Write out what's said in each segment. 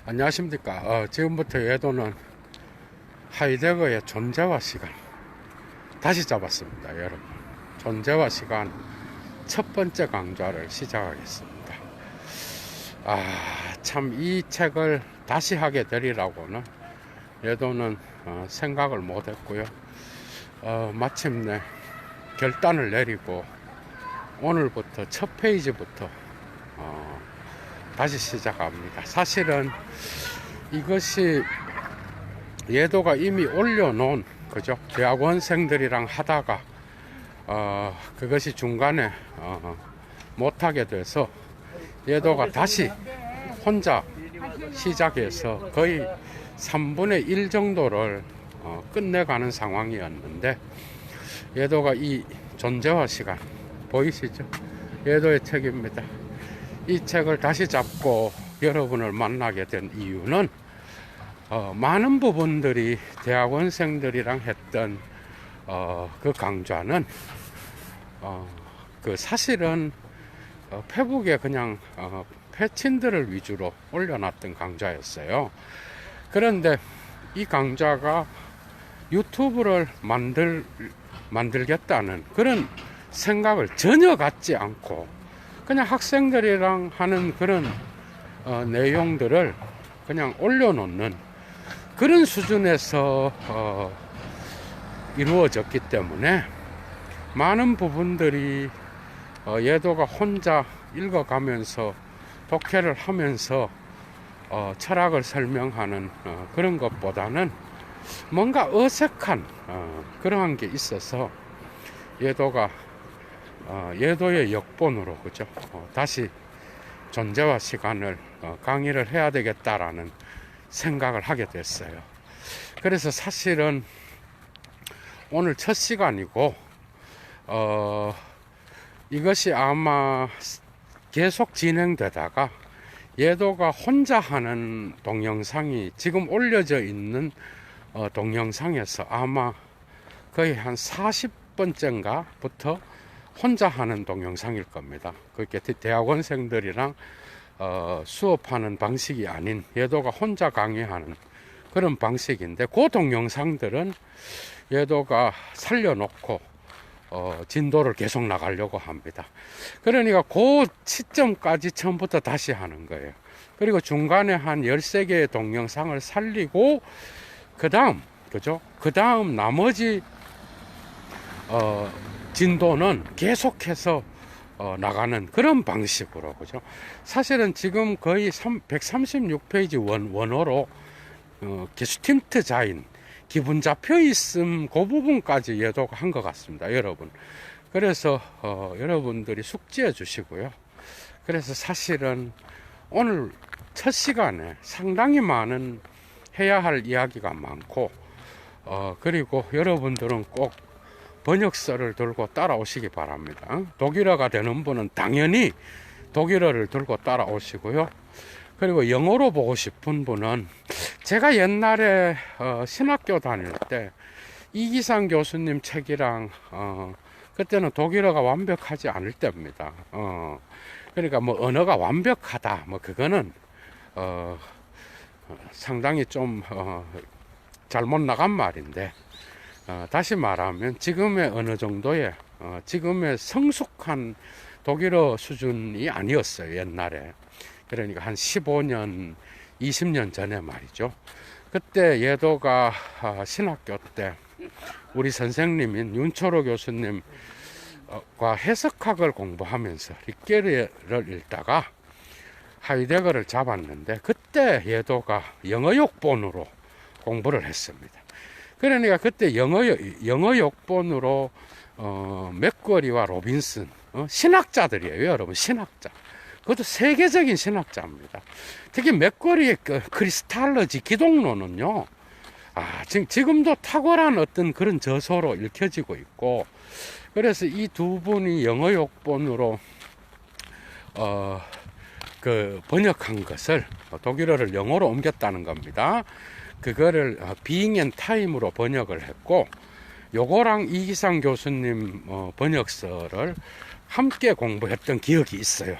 안녕하십니까. 지금부터 예도는 하이데거의 존재와 시간 다시 잡았습니다. 여러분, 존재와 시간 첫 번째 강좌를 시작하겠습니다. 참 이 책을 다시 하게 되리라고는 예도는 생각을 못 했고요. 마침내 결단을 내리고 오늘부터 첫 페이지부터 다시 시작합니다. 사실은 이것이 예도가 이미 올려놓은 그죠? 대학원생들이랑 하다가 그것이 중간에 못하게 돼서 예도가 다시 혼자 시작해서 거의 3분의 1 정도를 끝내가는 상황이었는데, 예도가 이 존재와 시간 보이시죠? 예도의 책입니다. 이 책을 다시 잡고 여러분을 만나게 된 이유는 많은 부분들이 대학원생들이랑 했던 그 강좌는 그 사실은 페북에 그냥 패친들을 위주로 올려놨던 강좌였어요. 그런데 이 강좌가 유튜브를 만들겠다는 그런 생각을 전혀 갖지 않고 그냥 학생들이랑 하는 그런 내용들을 그냥 올려놓는 그런 수준에서 이루어졌기 때문에 많은 부분들이 예도가 혼자 읽어가면서 독해를 하면서 철학을 설명하는 그런 것보다는 뭔가 어색한 그러한 게 있어서 예도가 예도의 역본으로 그죠? 다시 존재와 시간을 강의를 해야 되겠다라는 생각을 하게 됐어요. 그래서 사실은 오늘 첫 시간이고 이것이 아마 계속 진행되다가 예도가 혼자 하는 동영상이 지금 올려져 있는 동영상에서 아마 거의 한 40번째인가 부터 혼자 하는 동영상일 겁니다. 그렇게 대학원생들이랑 수업하는 방식이 아닌 예도가 혼자 강의하는 그런 방식인데, 그 동영상들은 예도가 살려놓고 진도를 계속 나가려고 합니다. 그러니까 그 시점까지 처음부터 다시 하는 거예요. 그리고 중간에 한 13개의 동영상을 살리고 그 다음 그죠? 그 다음 나머지 진도는 계속해서 나가는 그런 방식으로 그죠? 사실은 지금 거의 136페이지 원어로 게슈틴트 자인 기분 잡혀 있음 그 부분까지 예도가 한 것 같습니다, 여러분. 그래서 여러분들이 숙지해 주시고요. 그래서 사실은 오늘 첫 시간에 상당히 많은 해야 할 이야기가 많고 그리고 여러분들은 꼭 번역서를 들고 따라오시기 바랍니다. 독일어가 되는 분은 당연히 독일어를 들고 따라오시고요. 그리고 영어로 보고 싶은 분은 제가 옛날에 신학교 다닐 때 이기상 교수님 책이랑 그때는 독일어가 완벽하지 않을 때입니다. 그러니까 뭐 언어가 완벽하다 뭐 그거는 상당히 좀 잘못 나간 말인데, 다시 말하면 지금의 어느 정도의 지금의 성숙한 독일어 수준이 아니었어요, 옛날에. 그러니까 한 15년 20년 전에 말이죠. 그때 예도가 신학교 때 우리 선생님인 윤초로 교수님과 해석학을 공부하면서 리케르를 읽다가 하이데거를 잡았는데, 그때 예도가 영어 역본으로 공부를 했습니다. 그러니까 그때 영어 역본으로 맥거리와 로빈슨 신학자들이에요, 여러분. 신학자. 그것도 세계적인 신학자입니다. 특히 맥거리의 크리스탈러지 기독론은요, 지금도 탁월한 어떤 그런 저서로 읽혀지고 있고, 그래서 이 두 분이 영어 역본으로 번역한 것을 독일어를 영어로 옮겼다는 겁니다. 그거를 Being and Time으로 번역을 했고, 요거랑 이기상 교수님 번역서를 함께 공부했던 기억이 있어요.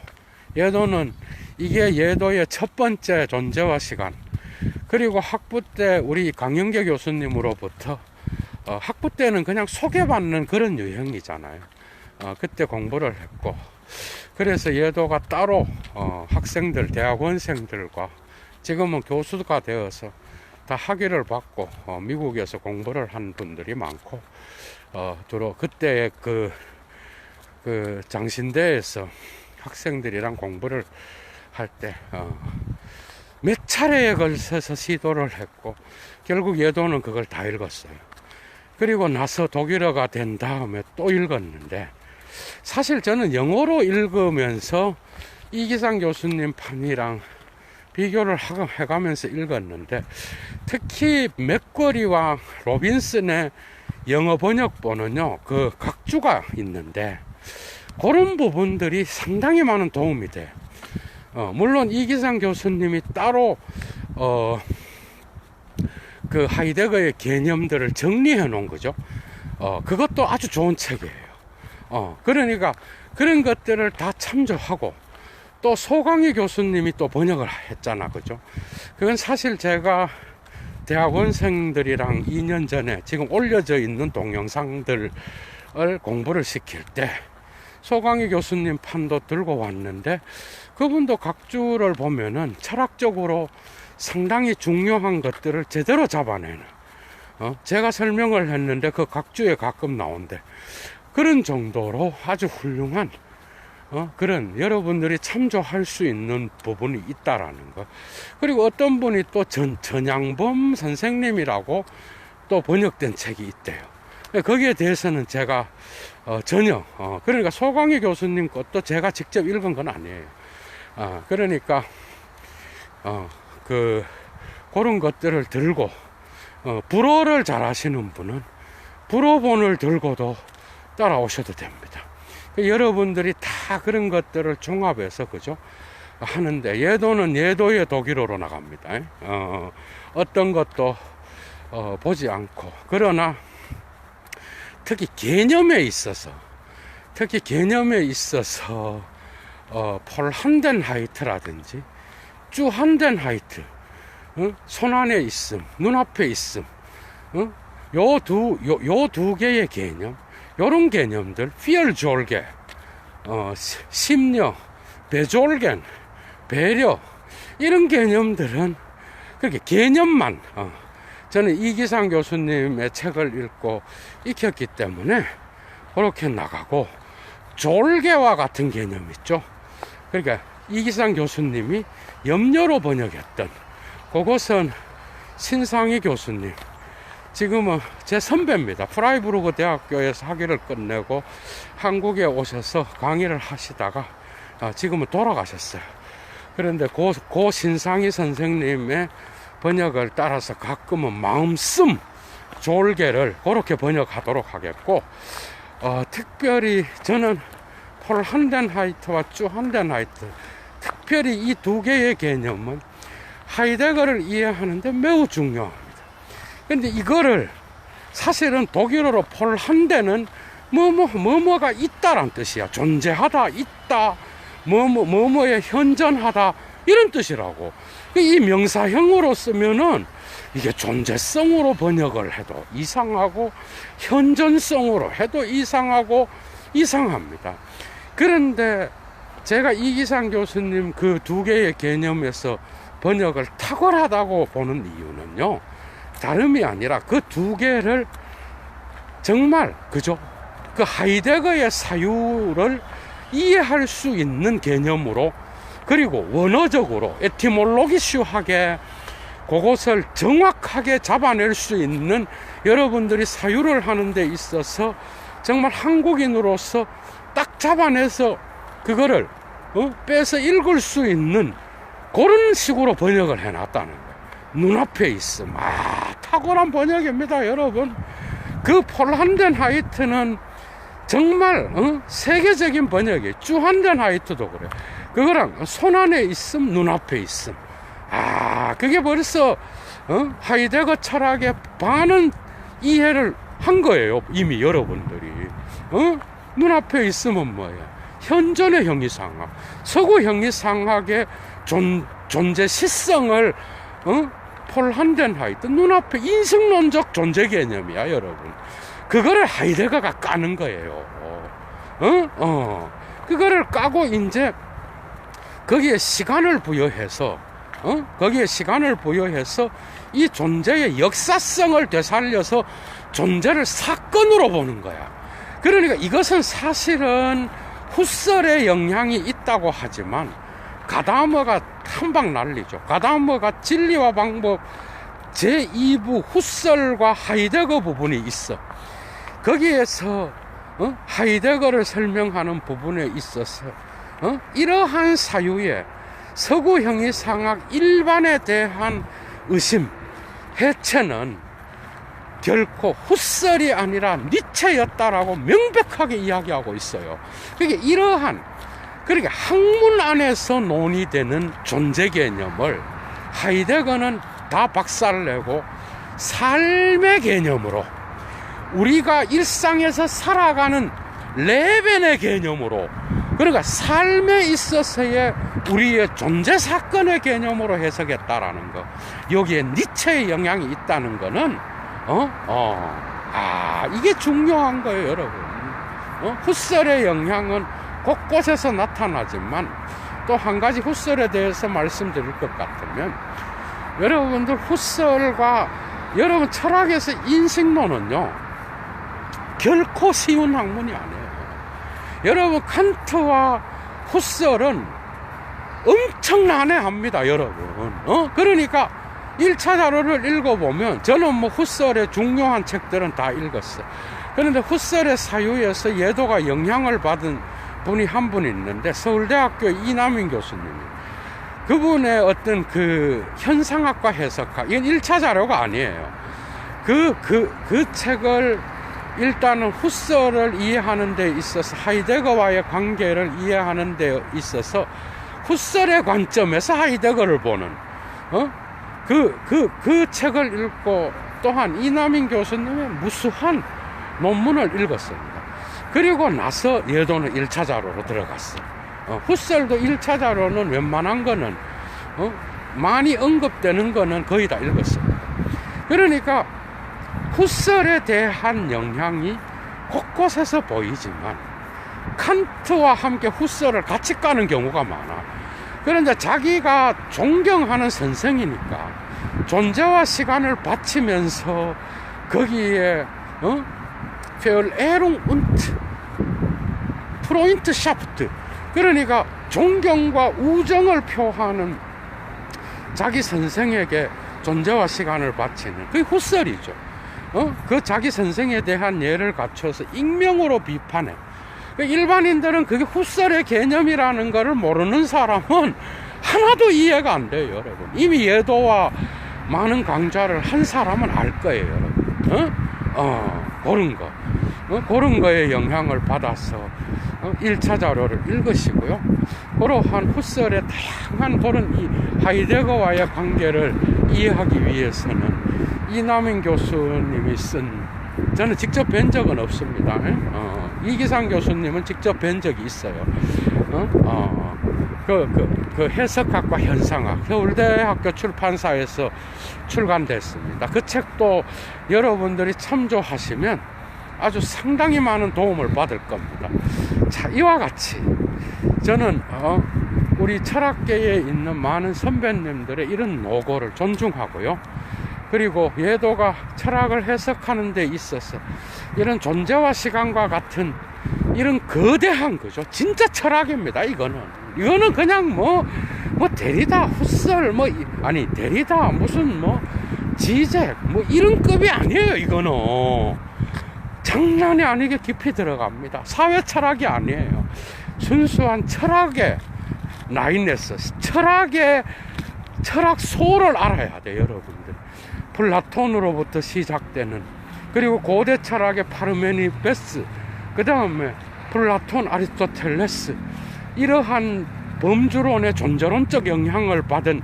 예도는 이게 예도의 첫 번째 존재와 시간. 그리고 학부 때 우리 강영계 교수님으로부터 학부 때는 그냥 소개받는 그런 유형이잖아요. 그때 공부를 했고, 그래서 예도가 따로 학생들, 대학원생들과 지금은 교수가 되어서 다 학위를 받고 미국에서 공부를 한 분들이 많고, 주로 그때 그 장신대에서 학생들이랑 공부를 할 때 몇 차례에 걸쳐서 시도를 했고, 결국 예도는 그걸 다 읽었어요. 그리고 나서 독일어가 된 다음에 또 읽었는데, 사실 저는 영어로 읽으면서 이기상 교수님 판이랑 비교를 해가면서 읽었는데, 특히 맥거리와 로빈슨의 영어 번역본은요, 그 각주가 있는데 그런 부분들이 상당히 많은 도움이 돼요. 물론 이기상 교수님이 따로 그 하이데거의 개념들을 정리해 놓은 거죠. 그것도 아주 좋은 책이에요. 그러니까 그런 것들을 다 참조하고, 또 소강희 교수님이 또 번역을 했잖아, 그죠? 그건 사실 제가 대학원생들이랑 2년 전에 지금 올려져 있는 동영상들을 공부를 시킬 때 소강희 교수님 판도 들고 왔는데, 그분도 각주를 보면은 철학적으로 상당히 중요한 것들을 제대로 잡아내는, 제가 설명을 했는데 그 각주에 가끔 나온대. 그런 정도로 아주 훌륭한 그런 여러분들이 참조할 수 있는 부분이 있다라는 거. 그리고 어떤 분이 또 전양범 선생님이라고 또 번역된 책이 있대요. 거기에 대해서는 제가 전혀 그러니까 소강희 교수님 것도 제가 직접 읽은 건 아니에요. 그러니까 그런 것들을 들고, 불어를 잘 하시는 분은 불어본을 들고도 따라오셔도 됩니다. 여러분들이 다 그런 것들을 종합해서, 그죠? 하는데, 예도는 예도의 독일어로 나갑니다. 어떤 것도 보지 않고, 그러나 특히 개념에 있어서 폴 한덴하이트라든지 쭈 한덴하이트, 손 안에 있음, 눈앞에 있음, 요 두 개의 개념, 요런 개념들, 피얼졸게, 심려, 배졸겐, 배려, 이런 개념들은 그렇게 개념만, 저는 이기상 교수님의 책을 읽고 익혔기 때문에 그렇게 나가고, 졸개와 같은 개념 있죠. 그러니까 이기상 교수님이 염려로 번역했던 그것은 신상희 교수님, 지금은 제 선배입니다. 프라이부르크 대학교에서 학위를 끝내고 한국에 오셔서 강의를 하시다가 지금은 돌아가셨어요. 그런데 고 신상희 선생님의 번역을 따라서 가끔은 마음씀 졸개를 그렇게 번역하도록 하겠고, 특별히 저는 폴 한덴하이트와 쭈 한덴하이트, 특별히 이 두 개의 개념은 하이데거를 이해하는데 매우 중요합니다. 근데 이거를 사실은 독일어로 폴 한덴은 뭐뭐가 있다란 뜻이야. 존재하다, 있다, 뭐뭐에 현존하다, 이런 뜻이라고. 이 명사형으로 쓰면은 이게 존재성으로 번역을 해도 이상하고, 현존성으로 해도 이상합니다. 그런데 제가 이기상 교수님 그 두 개의 개념에서 번역을 탁월하다고 보는 이유는요, 다름이 아니라 그 두 개를 정말, 그죠? 그 하이데거의 사유를 이해할 수 있는 개념으로, 그리고 원어적으로 에티몰로기슈하게 그것을 정확하게 잡아낼 수 있는, 여러분들이 사유를 하는 데 있어서 정말 한국인으로서 딱 잡아내서 그거를 빼서 읽을 수 있는 그런 식으로 번역을 해놨다는 거예요. 눈앞에 있음. 탁월한 번역입니다, 여러분. 그 폴 한덴하이트는 정말 세계적인 번역이에요. 쭈 한덴하이트도 그래. 그거랑 손 안에 있음, 눈앞에 있음. 그게 벌써 하이데거 철학의 반은 이해를 한 거예요, 이미 여러분들이. 눈앞에 있으면 뭐야? 현존의 형이상학, 서구 형이상학의 존재 시성을 폴한덴 하이트 눈앞에 인식론적 존재 개념이야, 여러분. 그거를 하이데거가 까는 거예요. 그거를 까고 이제 거기에 시간을 부여해서 이 존재의 역사성을 되살려서 존재를 사건으로 보는 거야. 그러니까 이것은 사실은 후설의 영향이 있다고 하지만 가다머가 한방 난리죠. 가다머가 진리와 방법 제2부 후설과 하이데거 부분이 있어. 거기에서 하이데거를 설명하는 부분에 있어서 이러한 사유에 서구 형이상학 일반에 대한 의심, 해체는 결코 후설이 아니라 니체였다라고 명백하게 이야기하고 있어요. 그러니까 학문 안에서 논의되는 존재 개념을 하이데거는 다 박살내고 삶의 개념으로, 우리가 일상에서 살아가는 레벤의 개념으로, 그러니까 삶에 있어서의 우리의 존재 사건의 개념으로 해석했다라는 거. 여기에 니체의 영향이 있다는 거는 이게 중요한 거예요, 여러분. 후설의 영향은 곳곳에서 나타나지만 또 한 가지 후설에 대해서 말씀드릴 것 같으면, 여러분들 후설과 여러분 철학에서 인식론은요 결코 쉬운 학문이 아니에요. 여러분 칸트와 후설은 엄청 난해합니다, 여러분. 그러니까 1차 자료를 읽어보면, 저는 뭐 후설의 중요한 책들은 다 읽었어요. 그런데 후설의 사유에서 예도가 영향을 받은 분이 한 분 있는데, 서울대학교 이남인 교수님이, 그분의 어떤 그 현상학과 해석학, 이건 1차 자료가 아니에요. 그 책을 일단은 후설을 이해하는 데 있어서, 하이데거와의 관계를 이해하는 데 있어서 후설의 관점에서 하이데거를 보는 그 책을 읽고, 또한 이남인 교수님의 무수한 논문을 읽었습니다. 그리고 나서 예도는 1차 자료로 들어갔어요. 후설도 1차 자료는 웬만한 거는 많이 언급되는 거는 거의 다 읽었습니다. 그러니까 후설에 대한 영향이 곳곳에서 보이지만 칸트와 함께 후설을 같이 까는 경우가 많아. 그런데 자기가 존경하는 선생이니까 존재와 시간을 바치면서 거기에 Verehrung und Freundschaft, 그러니까 존경과 우정을 표하는 자기 선생에게 존재와 시간을 바치는 그게 후설이죠. 그 자기 선생에 대한 예를 갖춰서 익명으로 비판해. 일반인들은 그게 후설의 개념이라는 것을 모르는 사람은 하나도 이해가 안 돼요, 여러분. 이미 예도와 많은 강좌를 한 사람은 알 거예요, 여러분. 그런 거에 영향을 받아서 1차 자료를 읽으시고요. 그러한 후설의 다양한 그런 이 하이데거와의 관계를 이해하기 위해서는 이남인 교수님이 쓴, 저는 직접 뵌 적은 없습니다. 이기상 교수님은 직접 뵌 적이 있어요. 그 해석학과 현상학, 서울대학교 출판사에서 출간됐습니다. 그 책도 여러분들이 참조하시면 아주 상당히 많은 도움을 받을 겁니다. 자, 이와 같이 저는 우리 철학계에 있는 많은 선배님들의 이런 노고를 존중하고요. 그리고 예도가 철학을 해석하는 데 있어서 이런 존재와 시간과 같은 이런 거대한 거죠. 진짜 철학입니다. 이거는 그냥 뭐 데리다 후설 데리다 무슨 지제 이런 급이 아니에요. 이거는 장난이 아니게 깊이 들어갑니다. 사회 철학이 아니에요. 순수한 철학의 나인네스, 철학 소를 알아야 돼요, 여러분들. 플라톤으로부터 시작되는, 그리고 고대 철학의 파르메니데스, 그 다음에 플라톤, 아리스토텔레스, 이러한 범주론의 존재론적 영향을 받은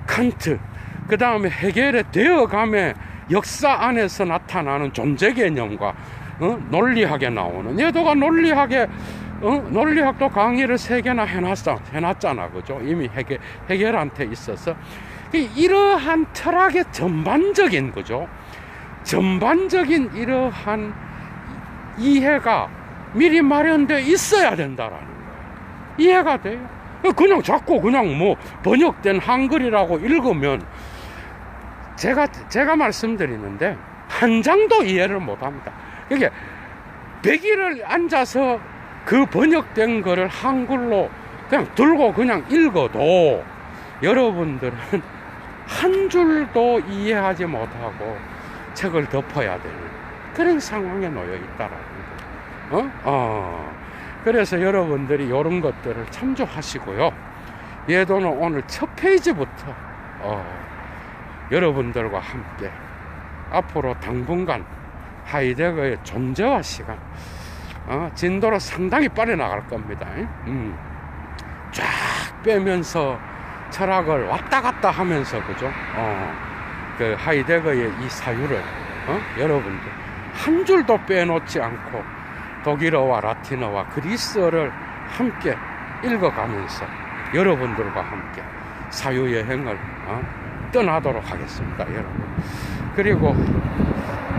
칸트, 그 다음에 헤겔의 되어감의 역사 안에서 나타나는 존재 개념과 논리학에 나오는, 예도가 논리학의 논리학도 강의를 3개나 해놨잖아. 그죠? 이미 해결한테 있어서. 이러한 철학의 전반적인, 그죠? 전반적인 이러한 이해가 미리 마련되어 있어야 된다라는 거예요. 이해가 돼요? 그냥 자꾸 그냥 뭐 번역된 한글이라고 읽으면 제가 말씀드리는데 한 장도 이해를 못 합니다. 그게 100일을 앉아서 그 번역된 거를 한글로 그냥 들고 그냥 읽어도 여러분들은 한 줄도 이해하지 못하고 책을 덮어야 되는 그런 상황에 놓여 있다라는 거. 그래서 여러분들이 이런 것들을 참조하시고요. 예도는 오늘 첫 페이지부터 여러분들과 함께 앞으로 당분간 하이데거의 존재와 시간, 진도로 상당히 빨리 나갈 겁니다. 쫙 빼면서 철학을 왔다 갔다 하면서, 그죠? 그 하이데거의 이 사유를, 여러분들 한 줄도 빼놓지 않고 독일어와 라틴어와 그리스어를 함께 읽어가면서 여러분들과 함께 사유여행을 떠나도록 하겠습니다, 여러분. 그리고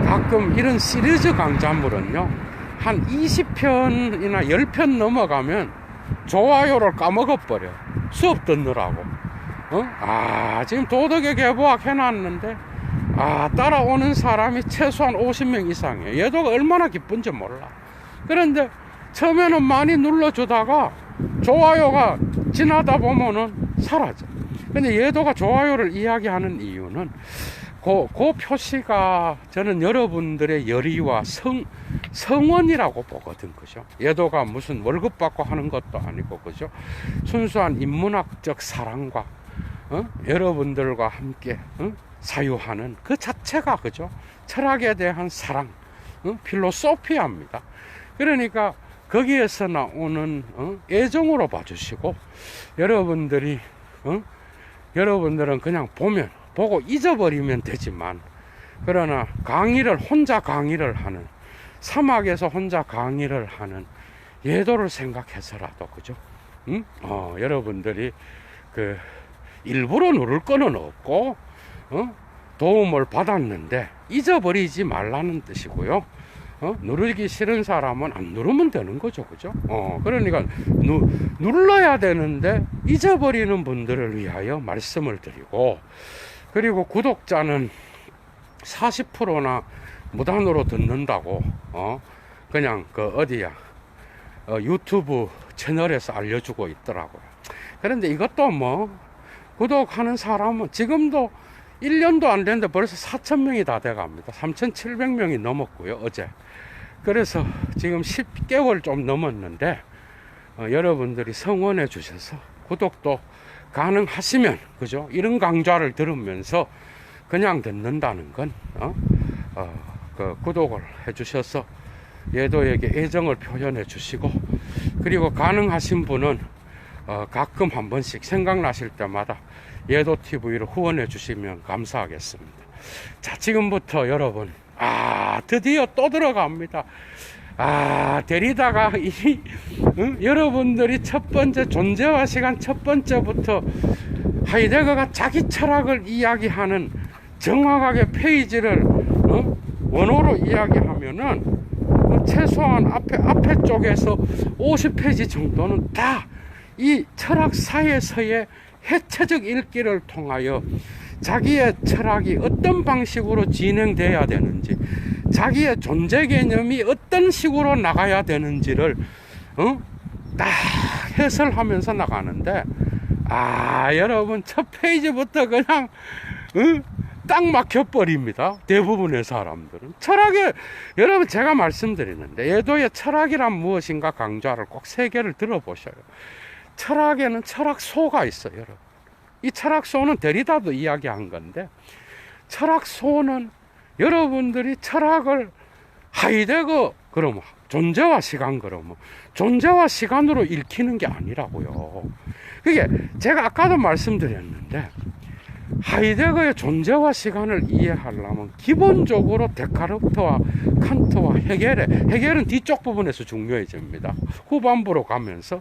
가끔 이런 시리즈 강좌물은요, 한 20편이나 10편 넘어가면 좋아요를 까먹어버려. 수업 듣느라고. 지금 도덕의 개보학 해놨는데, 따라오는 사람이 최소한 50명 이상이에요. 얘도가 얼마나 기쁜지 몰라. 그런데 처음에는 많이 눌러주다가 좋아요가 지나다 보면은 사라져. 근데 얘도가 좋아요를 이야기하는 이유는 그 표시가 저는 여러분들의 열의와 성원이라고 보거든, 그죠? 얘도가 무슨 월급 받고 하는 것도 아니고, 그죠? 순수한 인문학적 사랑과 여러분들과 함께 사유하는 그 자체가, 그죠? 철학에 대한 사랑, 필로소피아입니다. 그러니까 거기에서 나오는 애정으로 봐주시고, 여러분들은 그냥 보고 잊어버리면 되지만, 그러나 혼자 강의를 하는, 사막에서 혼자 강의를 하는 예도를 생각해서라도, 그죠? 여러분들이 일부러 누를 거는 없고, 도움을 받았는데 잊어버리지 말라는 뜻이고요. 누르기 싫은 사람은 안 누르면 되는 거죠, 그죠? 그러니까 눌러야 되는데 잊어버리는 분들을 위하여 말씀을 드리고, 그리고 구독자는 40%나 무단으로 듣는다고 그냥 유튜브 채널에서 알려주고 있더라고요. 그런데 이것도 뭐 구독하는 사람은 지금도 1년도 안 됐는데 벌써 4,000명이 다 돼갑니다. 3,700명이 넘었고요, 어제. 그래서 지금 10개월 좀 넘었는데 여러분들이 성원해 주셔서 구독도 가능하시면, 그죠? 이런 강좌를 들으면서 그냥 듣는다는 건 구독을 해 주셔서 예도에게 애정을 표현해 주시고, 그리고 가능하신 분은 가끔 한 번씩 생각나실 때마다 예도TV를 후원해 주시면 감사하겠습니다. 자, 지금부터 여러분, 드디어 또 들어갑니다. 데리다가 여러분들이 첫 번째 존재와 시간 첫 번째부터 하이데거가 자기 철학을 이야기하는 정확하게 페이지를 원어로 이야기하면은 최소한 앞에 쪽에서 50페이지 정도는 다 이 철학사에서의 해체적 읽기를 통하여 자기의 철학이 어떤 방식으로 진행돼야 되는지, 자기의 존재 개념이 어떤 식으로 나가야 되는지를 딱 해설하면서 나가는데, 여러분 첫 페이지부터 그냥 딱 막혀버립니다. 대부분의 사람들은. 여러분 제가 말씀드리는데, 예도의 철학이란 무엇인가 강좌를 꼭 3개를 들어보셔요. 철학에는 철학소가 있어요, 여러분. 이 철학소는 데리다도 이야기한 건데, 철학소는 여러분들이 철학을 하이데거 그러면 존재와 시간 그러면 존재와 시간으로 읽히는 게 아니라고요. 그게 제가 아까도 말씀드렸는데, 하이데거의 존재와 시간을 이해하려면 기본적으로 데카르트와 칸트와 헤겔은 뒤쪽 부분에서 중요해집니다. 후반부로 가면서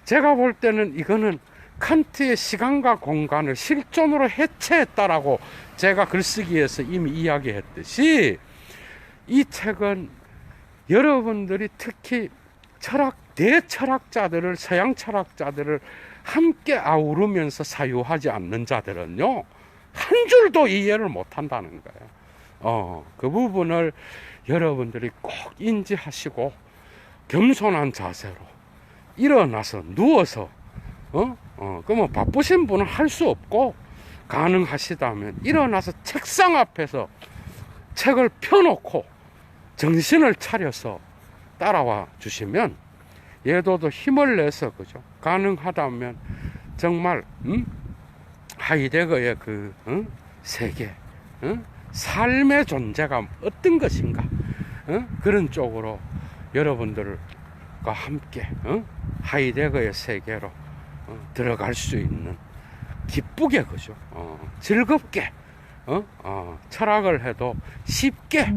제가 볼 때는 이거는 칸트의 시간과 공간을 실존으로 해체했다라고 제가 글쓰기에서 이미 이야기했듯이, 이 책은 여러분들이 특히 대철학자들을, 서양 철학자들을 함께 아우르면서 사유하지 않는 자들은요, 한 줄도 이해를 못 한다는 거예요. 그 부분을 여러분들이 꼭 인지하시고 겸손한 자세로 일어나서 누워서 그러면 바쁘신 분은 할 수 없고, 가능하시다면 일어나서 책상 앞에서 책을 펴놓고 정신을 차려서 따라와 주시면 예도도 힘을 내서, 그죠? 가능하다면 정말 하이데거의 그 세계, 삶의 존재감 어떤 것인가, 그런 쪽으로 여러분들과 함께 하이데거의 세계로 들어갈 수 있는, 기쁘게, 그죠? 즐겁게, 철학을 해도 쉽게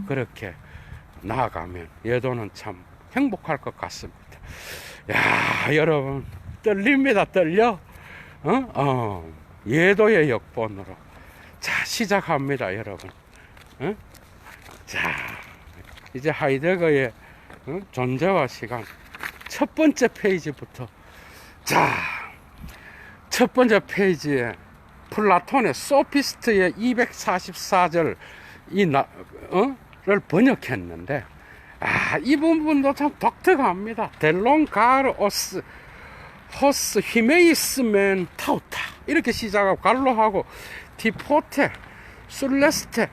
그렇게 나아가면 예도는 참 행복할 것 같습니다. 야, 여러분 떨립니다. 떨려. 예도의 역본으로 자 시작합니다, 여러분. 자, 이제 하이데거의 존재와 시간 첫 번째 페이지부터. 자, 첫 번째 페이지에 플라톤의 소피스트의 244절 를 번역했는데, 이 부분도 참 독특합니다. 델론 가르 오스 호스 히메이스멘 타우타, 이렇게 시작하고 갈로하고 디포테 술레스테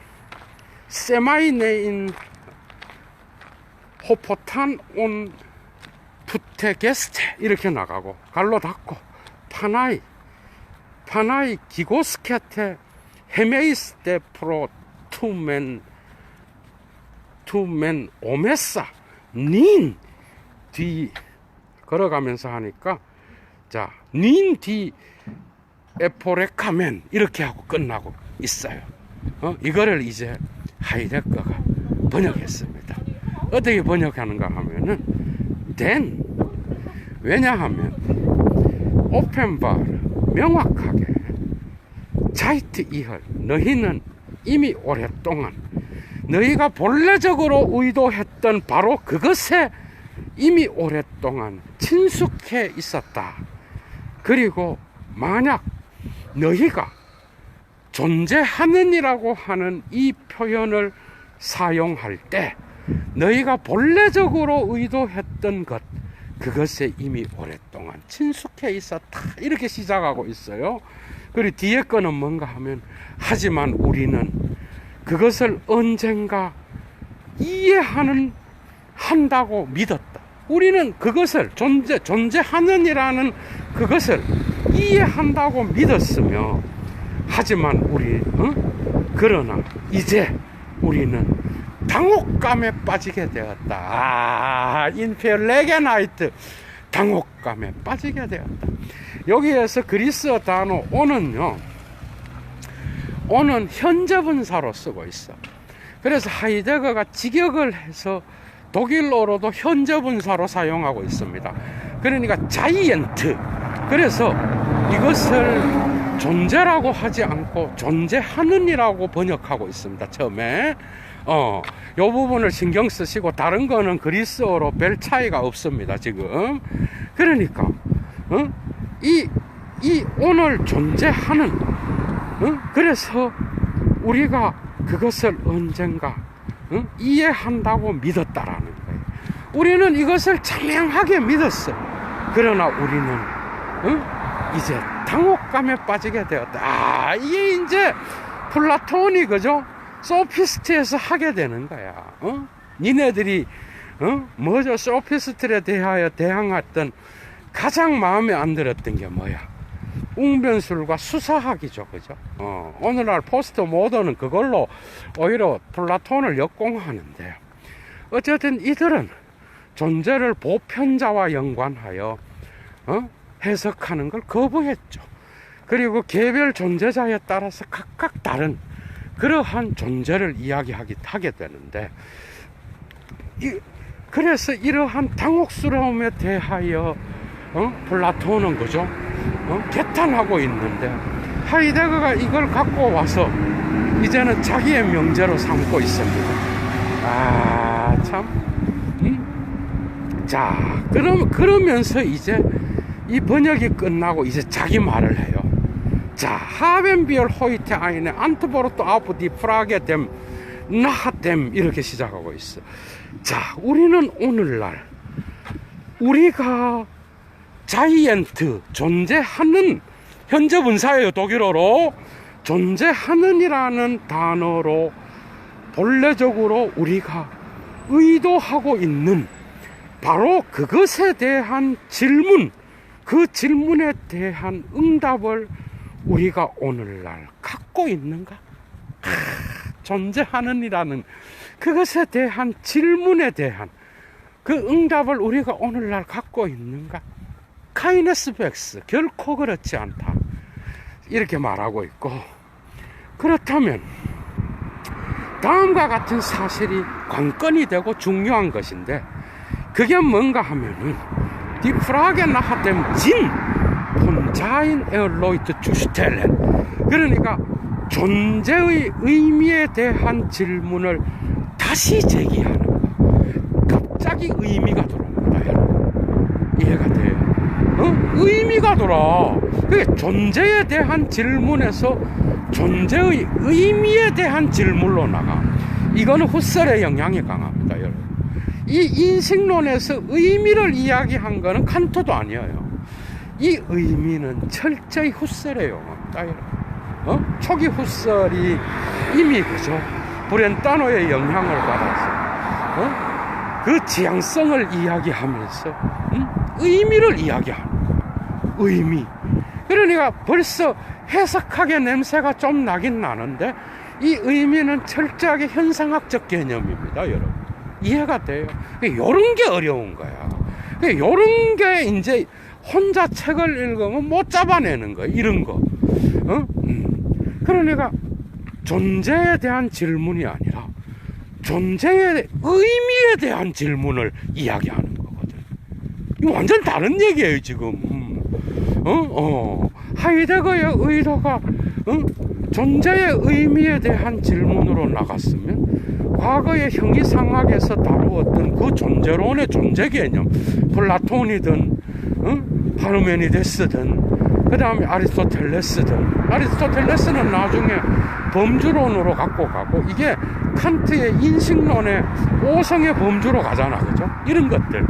세마이네인 호포탄 온 푸테게스테, 이렇게 나가고 갈로 닫고 파나이 기고스케테 헤메이스테 프로 투멘 오메사 닌 뒤 걸어가면서 하니까, 자, 닌 뒤 에포레카멘, 이렇게 하고 끝나고 있어요. 이거를 이제 하이데거가 번역했습니다. 어떻게 번역하는가 하면은 된, 왜냐하면 오펜바르 명확하게 자이트 이헐, 너희는 이미 오랫동안 너희가 본래적으로 의도했던 바로 그것에 이미 오랫동안 친숙해 있었다. 그리고 만약 너희가 존재하는이라고 하는 이 표현을 사용할 때 너희가 본래적으로 의도했던 것, 그것에 이미 오랫동안 친숙해 있었다, 이렇게 시작하고 있어요. 그리고 뒤에 거는 뭔가 하면, 하지만 우리는 그것을 언젠가 한다고 믿었다. 우리는 그것을 존재하는이라는 그것을 이해한다고 믿었으며, 하지만 그러나 이제 우리는 당혹감에 빠지게 되었다. 인펠레게나이트, 당혹감에 빠지게 되었다. 여기에서 그리스어 단어 오는 현재분사로 쓰고 있어. 그래서 하이데거가 직역을 해서 독일어로도 현재분사로 사용하고 있습니다. 그러니까 자이언트. 그래서 이것을 존재라고 하지 않고 존재하는이라고 번역하고 있습니다. 처음에 요 부분을 신경 쓰시고, 다른 거는 그리스어로 별 차이가 없습니다, 지금. 그러니까 이 오늘 존재하는, 그래서 우리가 그것을 언젠가 이해한다고 믿었다라는 거예요. 우리는 이것을 장량하게 믿었어. 그러나 우리는 이제 당혹감에 빠지게 되었다. 이게 이제 플라톤이, 그죠? 소피스트에서 하게 되는 거야. 니네들이 뭐죠? 소피스트에 대하여 대항했던 가장 마음에 안 들었던 게 뭐야? 웅변술과 수사학이죠, 그죠? 오늘날 포스트 모던은 그걸로 오히려 플라톤을 역공하는데, 어쨌든 이들은 존재를 보편자와 연관하여 해석하는 걸 거부했죠. 그리고 개별 존재자에 따라서 각각 다른 그러한 존재를 하게 되는데, 그래서 이러한 당혹스러움에 대하여 플라톤은 그죠? 개탄하고 있는데, 하이데거가 이걸 갖고 와서 이제는 자기의 명제로 삼고 있습니다. 참. 자, 그러면서 이제 이 번역이 끝나고 이제 자기 말을 해요. 자, haben wir heute eine Antwort auf die Frage dem nach dem, 이렇게 시작하고 있어. 자, 우리는 오늘날 우리가 자이언트, 존재하는, 현재 분사예요. 독일어로 존재하는이라는 단어로 본래적으로 우리가 의도하고 있는 바로 그것에 대한 질문, 그 질문에 대한 응답을 우리가 오늘날 갖고 있는가? 존재하는이라는 그것에 대한 질문에 대한 그 응답을 우리가 오늘날 갖고 있는가? 카이네스백스, 결코 그렇지 않다, 이렇게 말하고 있고, 그렇다면 다음과 같은 사실이 관건이 되고 중요한 것인데, 그게 뭔가 하면은 Die Frage nach dem Sinn von Sein erläutert zu stellen, 그러니까 존재의 의미에 대한 질문을 다시 제기하는 거. 갑자기 의미가 들어옵니다, 여러분. 이해가 돼요? 의미가 돌아. 그게 존재에 대한 질문에서 존재의 의미에 대한 질문로 나가. 이거는 후설의 영향이 강합니다, 여러분. 이 인식론에서 의미를 이야기한 거는 칸토도 아니에요. 이 의미는 철저히 후설의 용어입니다, 여러분. 초기 후설이 이미 그죠? 브렌타노의 영향을 받아서 그 지향성을 이야기하면서 의미를 이야기하는 거예요. 의미. 그러니까 벌써 해석하게 냄새가 좀 나긴 나는데, 이 의미는 철저하게 현상학적 개념입니다, 여러분. 이해가 돼요? 요런 게 어려운 거야. 요런 게 이제 혼자 책을 읽으면 못 잡아내는 거야, 이런 거. 그러니까 존재에 대한 질문이 아니라 존재의 의미에 대한 질문을 이야기하는 거거든. 이거 완전 다른 얘기예요, 지금. 하이데거의 의도가 존재의 의미에 대한 질문으로 나갔으면, 과거의 형이상학에서 다루었던 그 존재론의 존재 개념, 플라톤이든 파르메니데스든 그 다음에 아리스토텔레스는 나중에 범주론으로 갖고 가고, 이게 칸트의 인식론의 5성의 범주로 가잖아, 그죠? 이런 것들.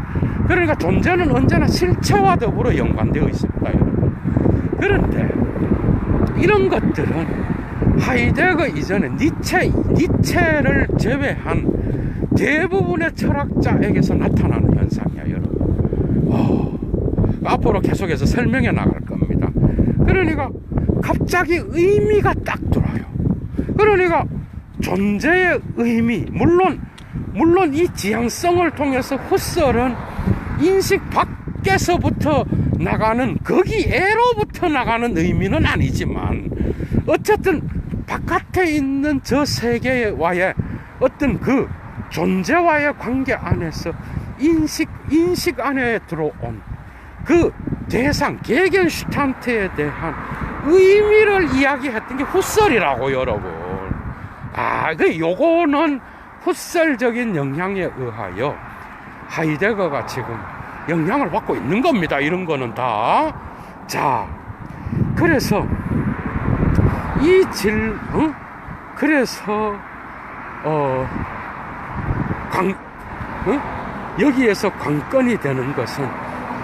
그러니까 존재는 언제나 실체와 더불어 연관되어 있습니다, 여러분. 그런데 이런 것들은 하이데거 이전에 니체를 제외한 대부분의 철학자에게서 나타나는 현상이야, 여러분. 앞으로 계속해서 설명해 나갈 겁니다. 그러니까 갑자기 의미가 딱 들어요. 그러니까 존재의 의미, 물론 이 지향성을 통해서 후설은 인식 밖에서부터 나가는, 거기에로부터 나가는 의미는 아니지만, 어쨌든 바깥에 있는 저 세계와의 어떤 그 존재와의 관계 안에서 인식 안에 들어온 그 대상, 게겐슈탄트에 대한 의미를 이야기했던 게 후설이라고, 여러분. 요거는 후설적인 영향에 의하여 하이데거가 지금 영향을 받고 있는 겁니다, 이런 거는 다. 자, 그래서 그래서 여기에서 관건이 되는 것은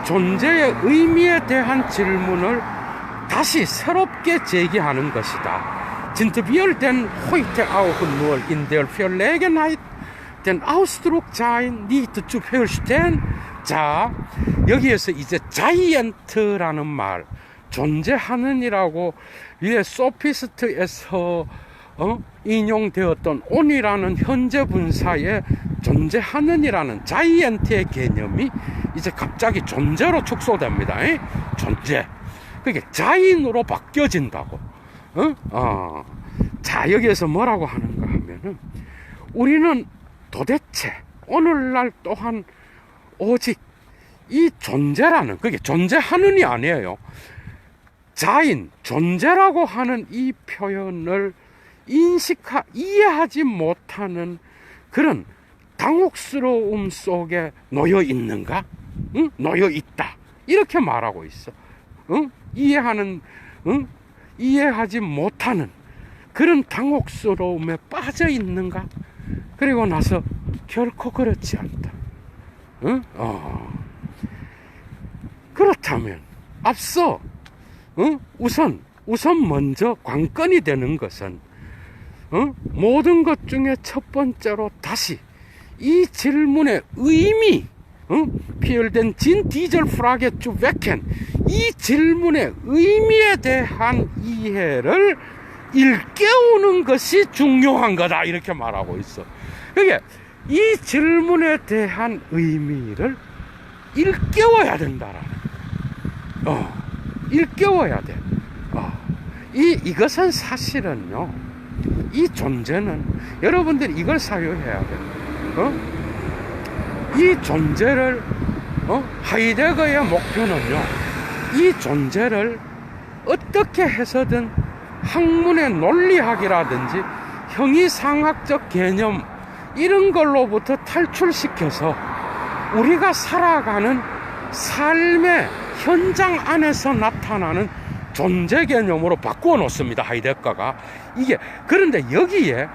존재의 의미에 대한 질문을 다시 새롭게 제기하는 것이다. Sind wir denn heute auch nur in der Verlegenheit, den Ausdruck sein nicht zu verstehen? 자, 여기에서 이제 자이언트라는 말, 존재하는이라고 위에 소피스트에서 인용되었던 온이라는 현재 분사의 존재하는이라는 자이언트의 개념이 이제 갑자기 존재로 축소됩니다. 존재. 그게 자인으로 바뀌어진다고. 자, 여기에서 뭐라고 하는가 하면은, 우리는 도대체 오늘날 또한 오직 이 존재라는, 그게 존재하는이 아니에요. 자인, 존재라고 하는 이 표현을 이해하지 못하는 그런 당혹스러움 속에 놓여 있는가? 응? 놓여 있다. 이렇게 말하고 있어. 응? 이해하지 못하는 그런 당혹스러움에 빠져 있는가? 그리고 나서 결코 그렇지 않다. 응? 그렇다면 앞서 우선 먼저 관건이 되는 것은 모든 것 중에 첫 번째로 다시 이 질문의 의미, 피열된 진 디젤 프라게 주 베켄, 이 질문의 의미에 대한 이해를 일깨우는 것이 중요한 거다, 이렇게 말하고 있어. 그게 이 질문에 대한 의미를 일깨워야 된다라는, 일깨워야 돼. 이것은 사실은요, 이 존재는 여러분들이 이걸 사유해야 돼. 이 존재를, 하이데거의 목표는요, 이 존재를 어떻게 해서든 학문의 논리학이라든지 형이상학적 개념 이런 걸로부터 탈출시켜서 우리가 살아가는 삶의 현장 안에서 나타나는 존재 개념으로 바꾸어 놓습니다, 하이데거가. 그런데 여기에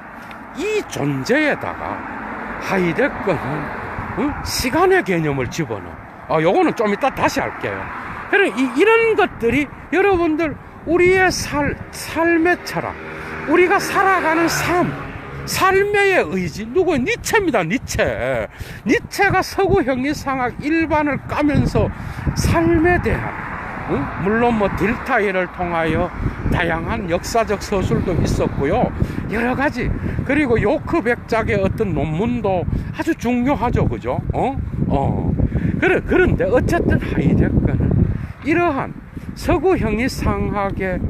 이 존재에다가 하이데거는 시간의 개념을 집어넣어. 요거는 좀 이따 다시 할게요. 이런 것들이 여러분들 우리의 삶의 철학, 우리가 살아가는 삶의 의지, 누구의 니체입니다. 니체가 서구 형이상학 일반을 까면서 삶에 대한, 물론 딜타이를 통하여 다양한 역사적 서술도 있었고요, 여러 가지. 그리고 요크 백작의 어떤 논문도 아주 중요하죠, 그죠? 그런데 어쨌든 하이데거는 이러한 서구 형이상학의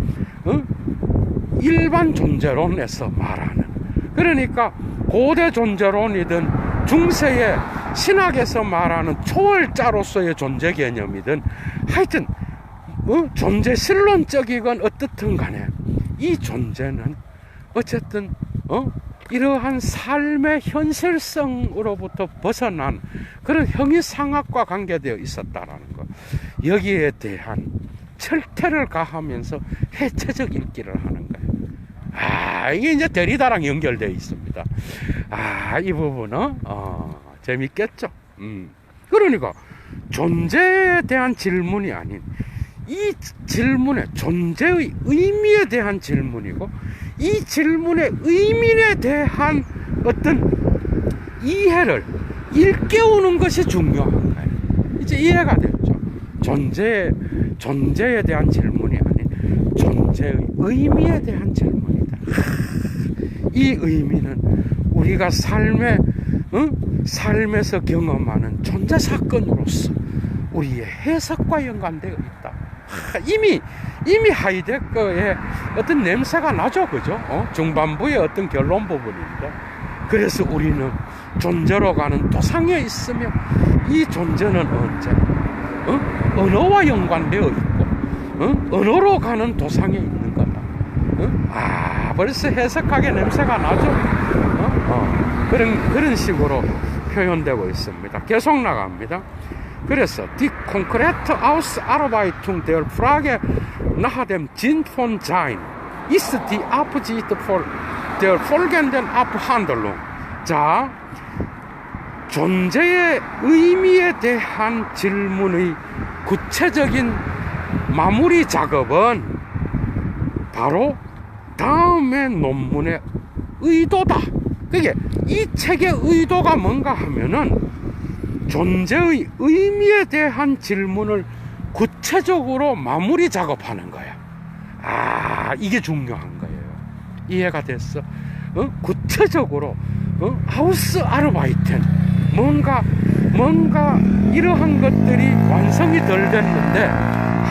일반 존재론에서 말하는, 그러니까 고대 존재론이든 중세의 신학에서 말하는 초월자로서의 존재 개념이든 하여튼 존재 실론적이건 어떻든 간에 이 존재는 어쨌든 이러한 삶의 현실성으로부터 벗어난 그런 형이상학과 관계되어 있었다라는 것, 여기에 대한 철퇴를 가하면서 해체적 읽기를 하는 거예요. 이게 이제 데리다랑 연결되어 있습니다. 이 부분은 재밌겠죠. 그러니까 존재에 대한 질문이 아닌 이 질문의 존재의 의미에 대한 질문이고, 이 질문의 의미에 대한 어떤 이해를 일깨우는 것이 중요한 거예요. 이제 이해가 됐죠. 존재에 대한 질문이 아닌 존재의 의미에 대한 질문이다. 이 의미는 우리가 삶에서 경험하는 존재 사건으로서 우리의 해석과 연관되어 있다. 이미 하이데거의 어떤 냄새가 나죠, 그죠? 중반부의 어떤 결론 부분인데, 그래서 우리는 존재로 가는 도상에 있으며 이 존재는 언제 언어와 연관되어 있고 언어로 가는 도상에 있는 거다. 벌써 해석하게 냄새가 나죠. 그런 식으로 표현되고 있습니다. 계속 나갑니다. 그래서 die konkrete Ausarbeitung der Frage nach dem Sinn von Sein ist die Absicht der folgenden Abhandlung. 자, 존재의 의미에 대한 질문의 구체적인 마무리 작업은 바로 다음의 논문의 의도다. 그게 이 책의 의도가 뭔가 하면은 존재의 의미에 대한 질문을 구체적으로 마무리 작업하는 거야. 이게 중요한 거예요. 이해가 됐어? 구체적으로 아우스 아르바이텐, 뭔가 이러한 것들이 완성이 덜 됐는데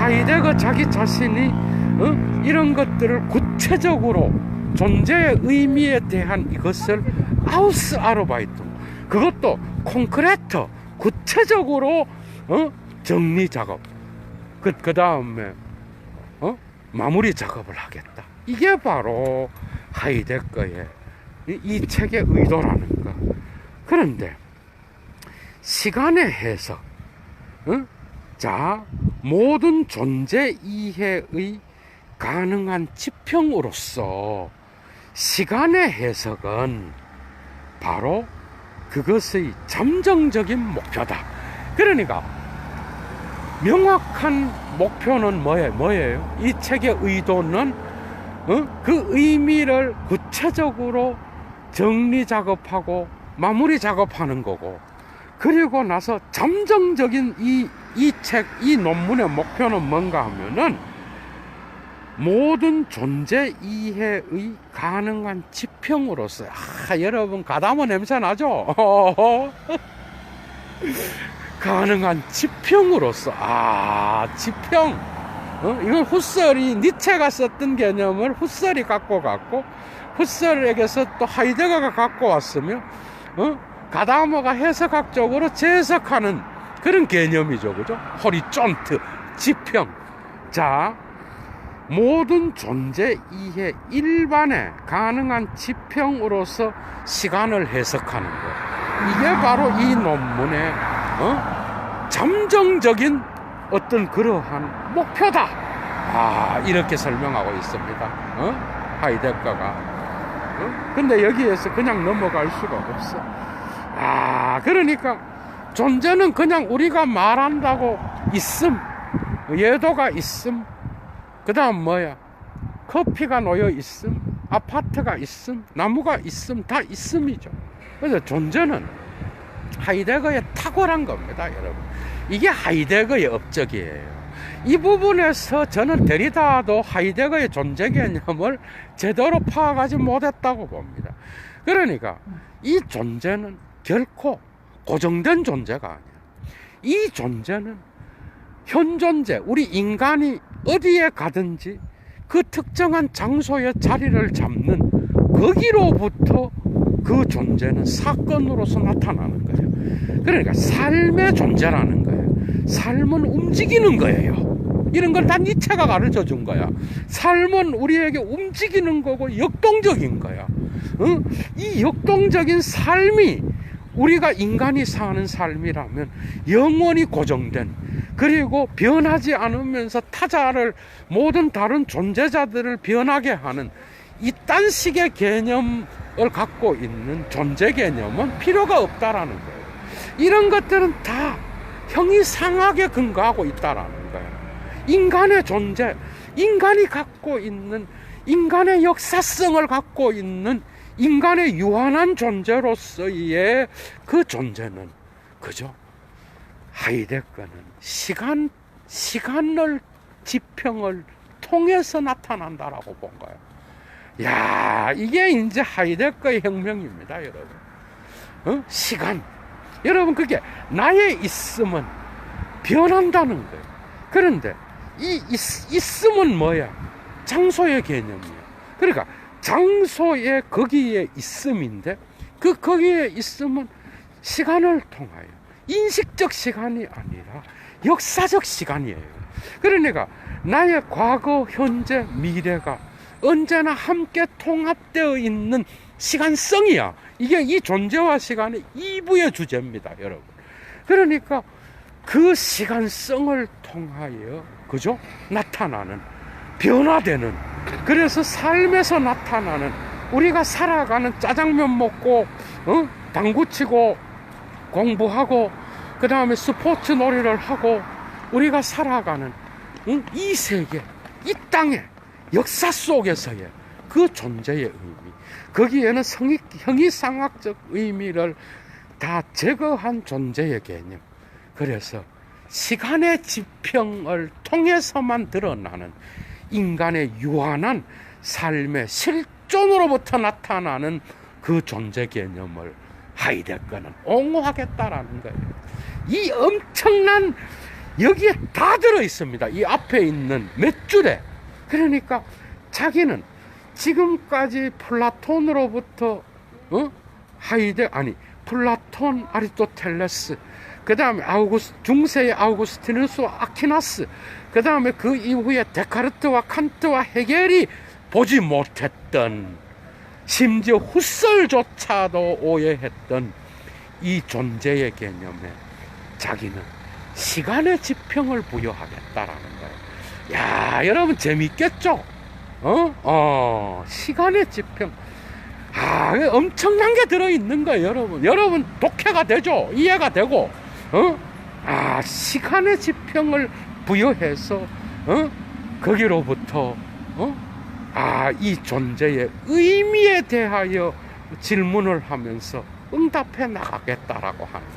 하이데거 자기 자신이 이런 것들을 구체적으로 존재의 의미에 대한 이것을 아우스 아르바이트, 그것도 콘크레트, 구체적으로 정리 작업, 그 다음에 마무리 작업을 하겠다. 이게 바로 하이데거의 이 책의 의도라는 거. 그런데 시간의 해석, 자, 모든 존재 이해의 가능한 지평으로서 시간의 해석은 바로 그것의 잠정적인 목표다. 그러니까 명확한 목표는 뭐예요? 이 책의 의도는 그 의미를 구체적으로 정리 작업하고 마무리 작업하는 거고, 그리고 나서 잠정적인 이 논문의 목표는 뭔가 하면은 모든 존재 이해의 가능한 지평으로서, 여러분 가다모 냄새 나죠? 가능한 지평으로서, 지평. 이건 후설이, 니체가 썼던 개념을 후설이 갖고 갔고, 후설에게서 또 하이데거가 갖고 왔으며, 가다모가 해석학적으로 재해석하는 그런 개념이죠. 그죠? 호리존트, 지평. 자, 모든 존재 이해 일반의 가능한 지평으로서 시간을 해석하는 것. 이게 바로 이 논문의 잠정적인 어떤 그러한 목표다. 이렇게 설명하고 있습니다. 하이데거가. 근데 여기에서 그냥 넘어갈 수가 없어. 그러니까 존재는 그냥 우리가 말한다고 있음, 예도가 있음, 그 다음 뭐야, 커피가 놓여 있음, 아파트가 있음, 나무가 있음, 다 있음이죠. 그래서 존재는 하이데거의 탁월한 겁니다, 여러분. 이게 하이데거의 업적이에요. 이 부분에서 저는 데리다도 하이데거의 존재 개념을 제대로 파악하지 못했다고 봅니다. 그러니까 이 존재는 결코 고정된 존재가 아니야. 이 존재는 현존재, 우리 인간이 어디에 가든지 그 특정한 장소에 자리를 잡는 거기로부터 그 존재는 사건으로서 나타나는 거예요. 그러니까 삶의 존재라는 거예요. 삶은 움직이는 거예요. 이런 건 다 니체가 가르쳐 준 거야. 삶은 우리에게 움직이는 거고 역동적인 거야. 이 역동적인 삶이 우리가 인간이 사는 삶이라면 영원히 고정된, 그리고 변하지 않으면서 타자를, 모든 다른 존재자들을 변하게 하는 이딴 식의 개념을 갖고 있는 존재 개념은 필요가 없다라는 거예요. 이런 것들은 다 형이상학에 근거하고 있다라는 거예요. 인간의 존재, 인간이 갖고 있는, 인간의 역사성을 갖고 있는 인간의 유한한 존재로서의 그 존재는 그죠? 하이데거는 시간을, 지평을 통해서 나타난다라고 본 거예요. 야, 이게 이제 하이데거의 혁명입니다, 여러분. 시간. 여러분, 그게 나의 있음은 변한다는 거예요. 그런데 이 있음은 뭐야? 장소의 개념이에요. 그러니까 장소에 거기에 있음인데, 그 거기에 있음은 시간을 통하여, 인식적 시간이 아니라 역사적 시간이에요. 그러니까 나의 과거, 현재, 미래가 언제나 함께 통합되어 있는 시간성이야. 이게 이 존재와 시간의 2부의 주제입니다, 여러분. 그러니까 그 시간성을 통하여, 그죠? 나타나는, 변화되는, 그래서 삶에서 나타나는, 우리가 살아가는, 짜장면 먹고 당구 치고 공부하고 그 다음에 스포츠 놀이를 하고 우리가 살아가는 이 세계, 이 땅의 역사 속에서의 그 존재의 의미, 거기에는 형이상학적 의미를 다 제거한 존재의 개념. 그래서 시간의 지평을 통해서만 드러나는 인간의 유한한 삶의 실존으로부터 나타나는 그 존재 개념을 하이데거는 옹호하겠다라는 거예요. 이 엄청난 여기에 다 들어 있습니다. 이 앞에 있는 몇 줄에. 그러니까 자기는 지금까지 플라톤으로부터 플라톤, 아리스토텔레스, 그 다음에 중세의 아우구스티누스, 아퀴나스, 그 다음에 그 이후에 데카르트와 칸트와 헤겔이 보지 못했던, 심지어 후설조차도 오해했던 이 존재의 개념에 자기는 시간의 지평을 부여하겠다라는 거예요. 야, 여러분 재밌겠죠? 시간의 지평. 엄청난 게 들어있는 거예요, 여러분. 여러분 독해가 되죠? 이해가 되고, 시간의 지평을 부여해서, 거기로부터, 이 존재의 의미에 대하여 질문을 하면서 응답해 나가겠다라고 하는.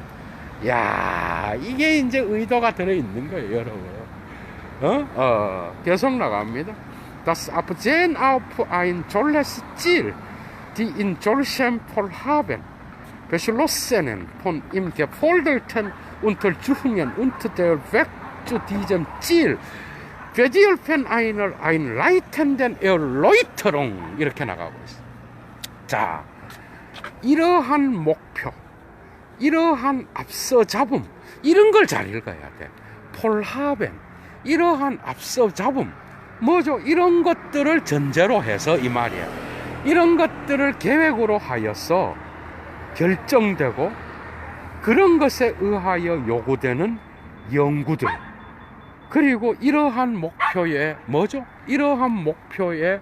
야, 이게 이제 의도가 들어있는 거예요, 여러분. 계속 나갑니다. Das Absehen auf ein tolles Ziel, die in solchem Vorhaben beschlossenen, von ihm geforderten Untersuchungen unter der Weg zu diesem Ziel bedürfen einer einleitenden Erläuterung. 이렇게 나가고 있어요. 자, 이러한 목표, 이러한 앞서 잡음, 이런 걸 잘 읽어야 돼. 폴하벤, 이러한 앞서 잡음, 뭐죠? 이런 것들을 전제로 해서 이 말이야. 이런 것들을 계획으로 하여서 결정되고 그런 것에 의하여 요구되는 연구들, 그리고 이러한 목표에 뭐죠? 이러한 목표에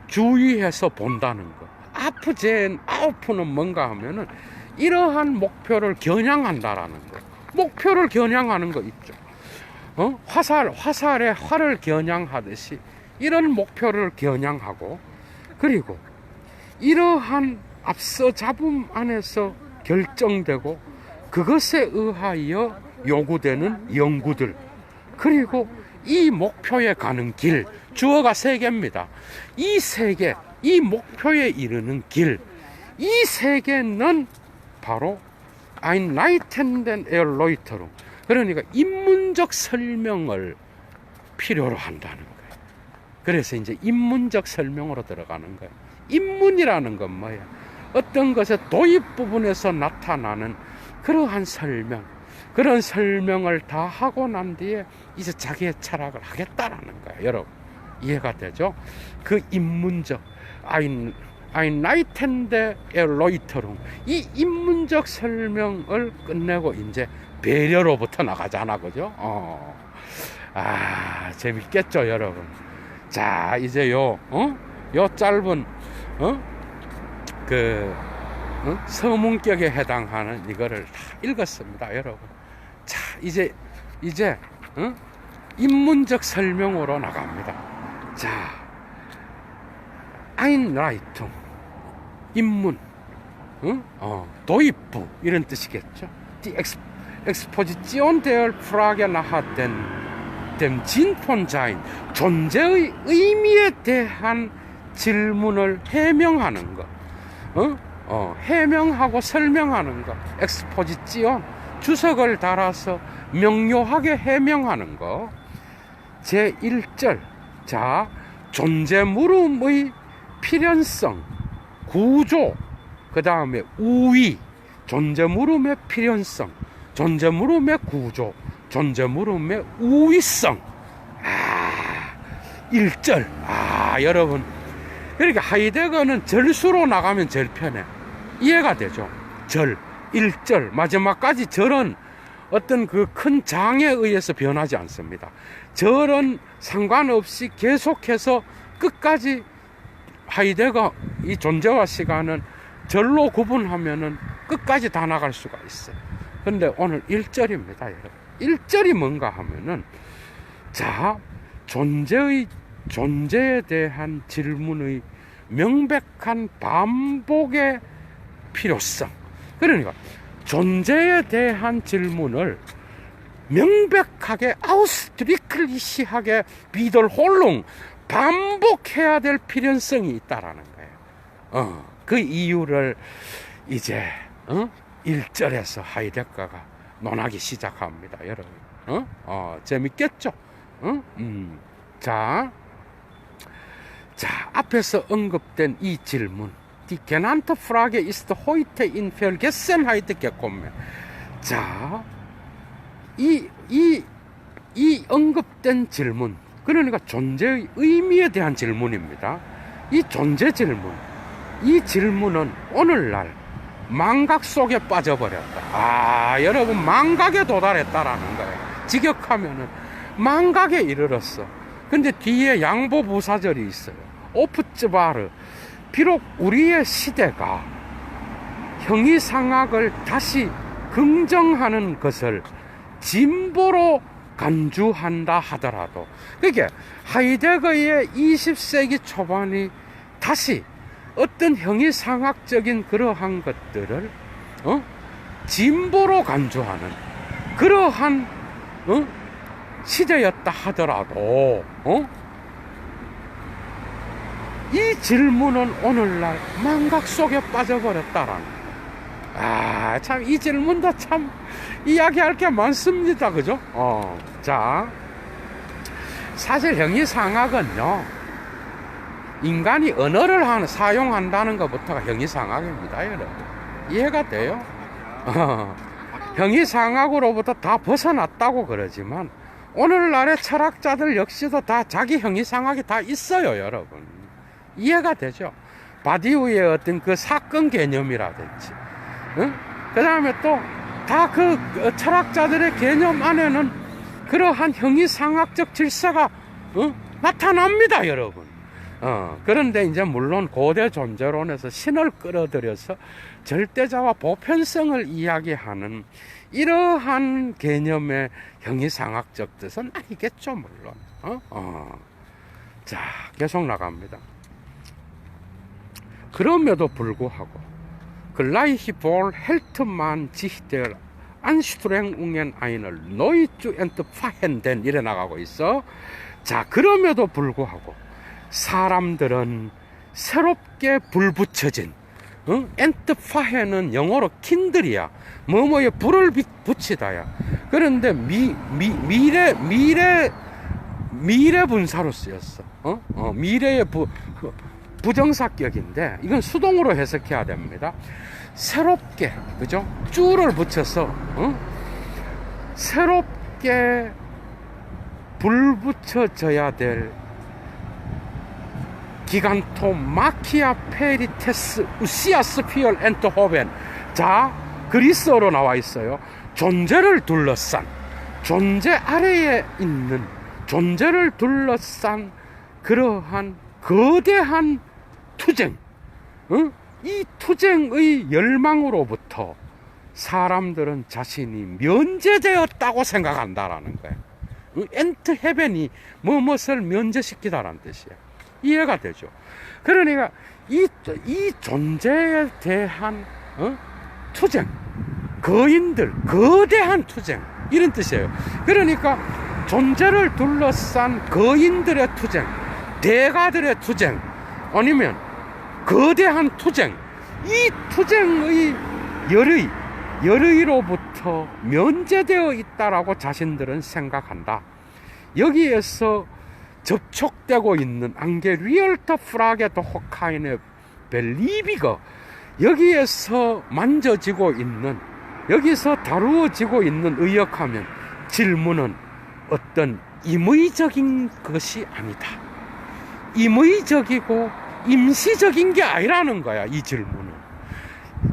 주의해서 본다는 거. 아프는 뭔가 하면은 이러한 목표를 겨냥한다라는 거. 목표를 겨냥하는 거 있죠. 화살에 활을 겨냥하듯이 이런 목표를 겨냥하고, 그리고 이러한 앞서 잡음 안에서 결정되고 그것에 의하여 요구되는 연구들, 그리고 이 목표에 가는 길, 주어가 3개입니다. 이 3개, 이 목표에 이르는 길, 이 3개는 바로 Einleitenden Erläuterung, 그러니까 인문적 설명을 필요로 한다는 거예요. 그래서 이제 인문적 설명으로 들어가는 거예요. 인문이라는 건 뭐예요? 어떤 것의 도입 부분에서 나타나는 그러한 설명, 그런 설명을 다 하고 난 뒤에 이제 자기의 철학을 하겠다라는 거예요. 여러분 이해가 되죠? 그 인문적 Einleitende Erläuterung, 이 인문적 설명을 끝내고 이제 배려로부터 나가잖아, 그죠? 재밌겠죠, 여러분? 자, 이제 요 짧은, 서문격에 해당하는 이거를 다 읽었습니다, 여러분. 자, 이제, 인문적 설명으로 나갑니다. 자, Einleitung, 인문, 도입부, 이런 뜻이겠죠. Die Exposition der Frage nach dem Sinn von Sein, 존재의 의미에 대한 질문을 해명하는 것, 해명하고 설명하는 것, Exposition, 주석을 달아서 명료하게 해명하는 것. 제1절, 자, 존재 물음의 필연성, 구조, 그 다음에 우위, 존재 물음의 필연성, 존재 물음의 구조, 존재 물음의 우위성. 1절. 여러분, 그러니까 하이데거는 절수로 나가면 제일 편해. 이해가 되죠? 절, 1절, 마지막까지 절은 어떤 그 큰 장에 의해서 변하지 않습니다. 절은 상관없이 계속해서 끝까지 하이데거 이 존재와 시간은 절로 구분하면은 끝까지 다 나갈 수가 있어요. 근데 오늘 1절입니다, 여러분. 1절이 뭔가 하면은, 자, 존재에 대한 질문의 명백한 반복의 필요성. 그러니까 존재에 대한 질문을 명백하게 아우스트리클리시하게 비덜홀롱 반복해야 될 필연성이 있다라는 거예요. 그 이유를 이제 1절에서 하이데거가 논하기 시작합니다, 여러분. 재밌겠죠? 자, 앞에서 언급된 이 질문. Die genannte Frage ist heute in Vergessenheit gekommen. 자, 이 언급된 질문, 그러니까 존재의 의미에 대한 질문입니다. 이 존재 질문, 이 질문은 오늘날 망각 속에 빠져버렸다. 여러분, 망각에 도달했다라는 거예요. 직역하면은 망각에 이르렀어. 근데 뒤에 양보부사절이 있어요. 오프츠바르. 비록 우리의 시대가 형이상학을 다시 긍정하는 것을 진보로 간주한다 하더라도, 그게 하이데거의 20세기 초반이 다시 어떤 형이상학적인 그러한 것들을 진보로 간주하는 그러한 시대였다 하더라도 이 질문은 오늘날 망각 속에 빠져버렸다라는. 참 이 질문도 참 이야기할 게 많습니다. 그죠? 자, 사실 형이상학은요, 인간이 언어를 사용한다는 것부터가 형이상학입니다, 여러분. 이해가 돼요? 형이상학으로부터 다 벗어났다고 그러지만 오늘날의 철학자들 역시도 다 자기 형이상학이 다 있어요, 여러분. 이해가 되죠? 바디우의 어떤 그 사건 개념이라든지, 그 다음에 또 다 그 철학자들의 개념 안에는 그러한 형이상학적 질서가 나타납니다, 여러분. 그런데 이제 물론 고대 존재론에서 신을 끌어들여서 절대자와 보편성을 이야기하는 이러한 개념의 형이상학적 뜻은 아니겠죠, 물론. 자, 계속 나갑니다. 그럼에도 불구하고 Gleichwohl hält man sich der Anstrengungen einer neu zu entfachen 이래 나가고 있어. 자, 그럼에도 불구하고 사람들은 새롭게 불붙여진 엔트파해는 영어로 킨들이야. 뭐뭐에 불을 붙이다야. 그런데 미래 분사로 쓰였어. 미래의 부정사격인데 이건 수동으로 해석해야 됩니다. 새롭게, 그죠? 줄을 붙여서 새롭게 불붙여져야 될 기간토 마키아 페리테스 우시아스 피얼 엔토호벤. 자, 그리스어로 나와 있어요. 존재를 둘러싼, 존재 아래에 있는, 존재를 둘러싼 그러한 거대한 투쟁, 이 투쟁의 열망으로부터 사람들은 자신이 면제되었다고 생각한다라는 거예요. 엔트 헤벤이 무엇을 면제시키다라는 뜻이에요. 이해가 되죠? 그러니까 이 존재에 대한 투쟁, 거인들, 거대한 투쟁, 이런 뜻이에요. 그러니까 존재를 둘러싼 거인들의 투쟁, 대가들의 투쟁, 아니면 거대한 투쟁, 이 투쟁의 열의로부터 면제되어 있다라고 자신들은 생각한다. 여기에서 접촉되고 있는 안게 리얼터 프라게도 호카인의 벨리비가 여기에서 만져지고 있는, 여기서 다루어지고 있는 의역하면 질문은 어떤 임의적인 것이 아니다. 임의적이고 임시적인 게 아니라는 거야. 이 질문은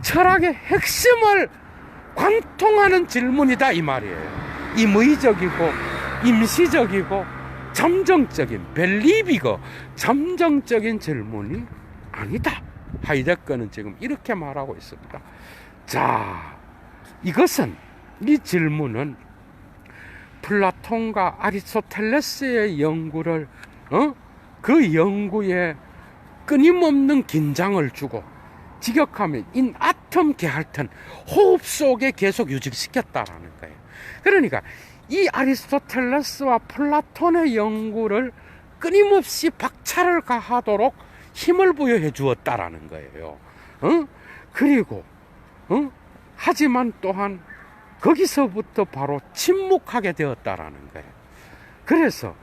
철학의 핵심을 관통하는 질문이다, 이 말이에요. 임의적이고 임시적이고 잠정적인, 벨리비거 잠정적인 질문이 아니다. 하이데거는 지금 이렇게 말하고 있습니다. 자, 이것은, 이 질문은 플라톤과 아리스토텔레스의 연구를 그 연구에 끊임없는 긴장을 주고, 직역하면 인 아텀 게할튼, 호흡 속에 계속 유지시켰다라는 거예요. 그러니까 이 아리스토텔레스와 플라톤의 연구를 끊임없이 박차를 가하도록 힘을 부여해 주었다라는 거예요. 그리고 하지만 또한 거기서부터 바로 침묵하게 되었다라는 거예요. 그래서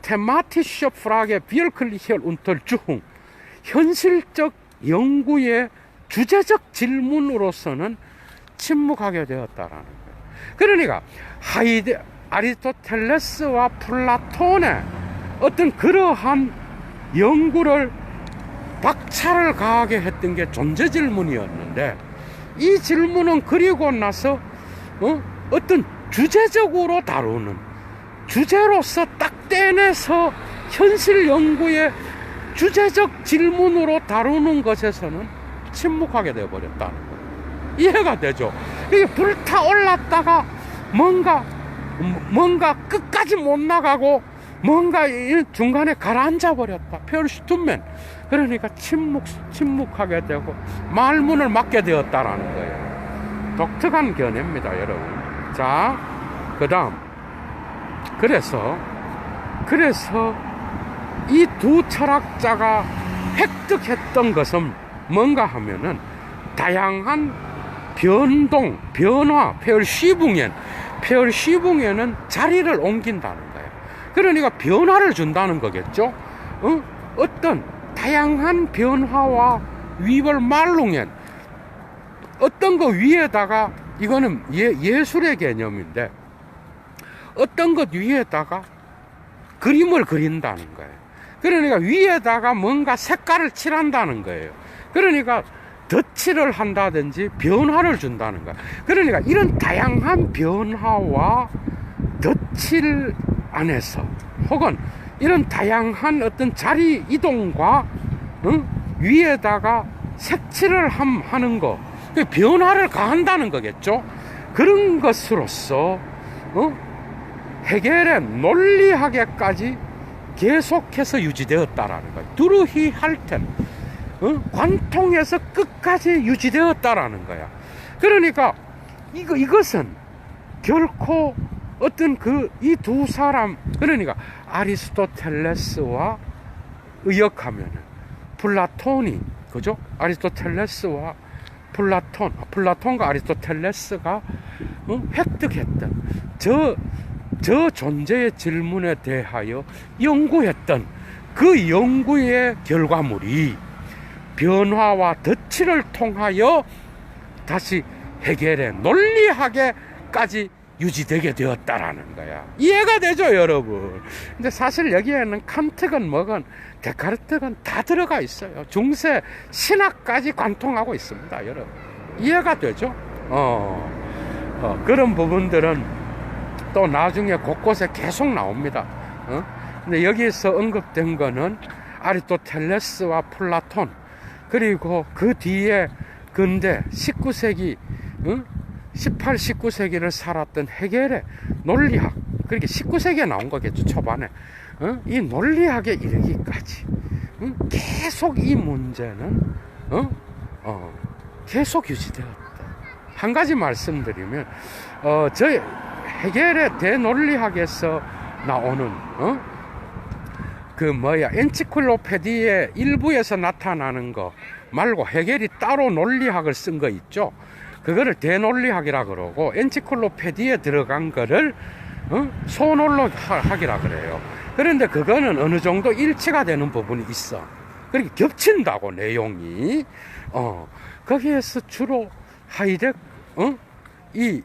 테마티슈 프라게 비얼클리히얼 운털 중 현실적 연구의 주제적 질문으로서는 침묵하게 되었다라는 거예요. 그러니까 아리스토텔레스와 플라톤의 어떤 그러한 연구를 박차를 가하게 했던 게 존재 질문이었는데, 이 질문은 그리고 나서 어떤 주제적으로 다루는, 주제로서 딱 떼내서 현실 연구의 주제적 질문으로 다루는 것에서는 침묵하게 되어버렸다는 거예요. 이해가 되죠? 이게 불타올랐다가 뭔가 끝까지 못 나가고 뭔가 중간에 가라앉아 버렸다. 펼슈투맨. 그러니까 침묵하게 되고 말문을 막게 되었다라는 거예요. 독특한 견해입니다, 여러분. 자, 그 다음. 그래서 이 두 철학자가 획득했던 것은 뭔가 하면은 다양한 변화, 펼시붕에는 자리를 옮긴다는 거예요. 그러니까 변화를 준다는 거겠죠. 어떤 다양한 변화와 위벌 말롱엔 어떤 거 위에다가, 이거는 예술의 개념인데, 어떤 것 위에다가 그림을 그린다는 거예요. 그러니까 위에다가 뭔가 색깔을 칠한다는 거예요. 그러니까 덧칠을 한다든지 변화를 준다는 거예요. 그러니까 이런 다양한 변화와 덧칠 안에서, 혹은 이런 다양한 어떤 자리 이동과 위에다가 색칠을 하는 거, 변화를 가한다는 거겠죠. 그런 것으로서 헤겔의 논리학에까지 계속해서 유지되었다라는 거예요. 두루히 할텐, 관통해서 끝까지 유지되었다라는 거야. 그러니까 이것은 결코 어떤 이 두 사람, 그러니까 아리스토텔레스와 의역하면은 플라톤이, 그죠? 아리스토텔레스와 플라톤과 아리스토텔레스가 획득했던 저 존재의 질문에 대하여 연구했던 그 연구의 결과물이 변화와 덧칠을 통하여 다시 헤겔의 논리학에까지 유지되게 되었다라는 거야. 이해가 되죠, 여러분? 근데 사실 여기에는 칸트건 뭐건 데카르트건 다 들어가 있어요. 중세 신학까지 관통하고 있습니다, 여러분. 이해가 되죠? 그런 부분들은 또 나중에 곳곳에 계속 나옵니다. 근데 여기서 언급된 거는 아리스토텔레스와 플라톤, 그리고 그 뒤에 근대 19세기 18, 19세기를 살았던 헤겔의 논리학, 그렇게 19세기에 나온 거겠죠, 초반에. 이 논리학에 이르기까지 계속 이 문제는 계속 유지되었다. 한 가지 말씀드리면, 저희 헤겔의 대논리학에서 나오는 엔치클로페디의 일부에서 나타나는 거 말고 헤겔이 따로 논리학을 쓴 거 있죠. 그거를 대논리학이라 그러고, 엔치클로페디에 들어간 거를 소논리학이라 그래요. 그런데 그거는 어느 정도 일치가 되는 부분이 있어. 그렇게 겹친다고, 내용이. 거기에서 주로 이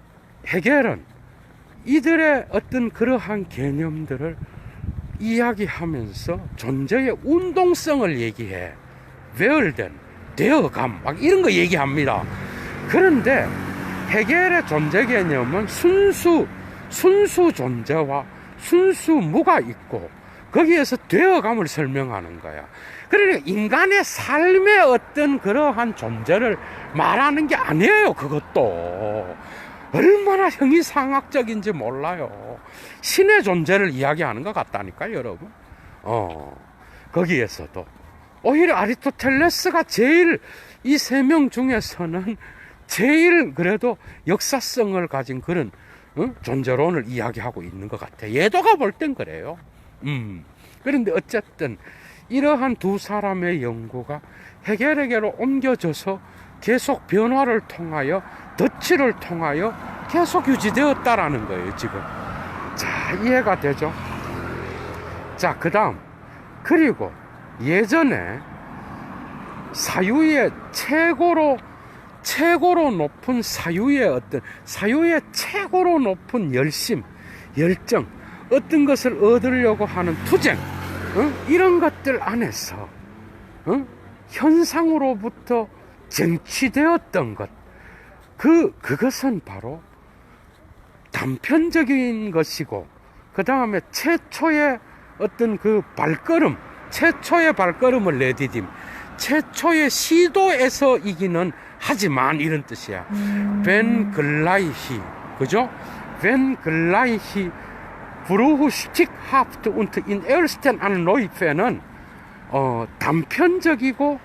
헤겔은 이들의 어떤 그러한 개념들을 이야기하면서 존재의 운동성을 얘기해. 외월된 되어감, 막 이런 거 얘기합니다. 그런데 헤겔의 존재 개념은 순수 존재와 순수 무가 있고, 거기에서 되어감을 설명하는 거야. 그러니까 인간의 삶의 어떤 그러한 존재를 말하는 게 아니에요. 그것도 얼마나 형이상학적인지 몰라요. 신의 존재를 이야기하는 것 같다니까요, 여러분. 거기에서도 오히려 아리스토텔레스가 제일, 이 세 명 중에서는 제일 그래도 역사성을 가진 그런 존재론을 이야기하고 있는 것 같아. 예도가 볼 땐 그래요. 그런데 어쨌든 이러한 두 사람의 연구가 헤겔에게로 옮겨져서 계속 변화를 통하여, 덧칠을 통하여 계속 유지되었다라는 거예요, 지금. 자, 이해가 되죠? 자, 그 다음. 그리고 예전에 사유의 최고로 높은 사유의 최고로 높은 열심, 열정, 어떤 것을 얻으려고 하는 투쟁, 이런 것들 안에서 현상으로부터 쟁취되었던 것, 그것은 바로 단편적인 것이고, 그 다음에 최초의 어떤 최초의 발걸음을 내디딤, 최초의 시도에서 이기는, 하지만 이런 뜻이야. Wenn gleich, 그죠? Wenn gleich Bruchstückhaft und in ersten Anläufen, 단편적이고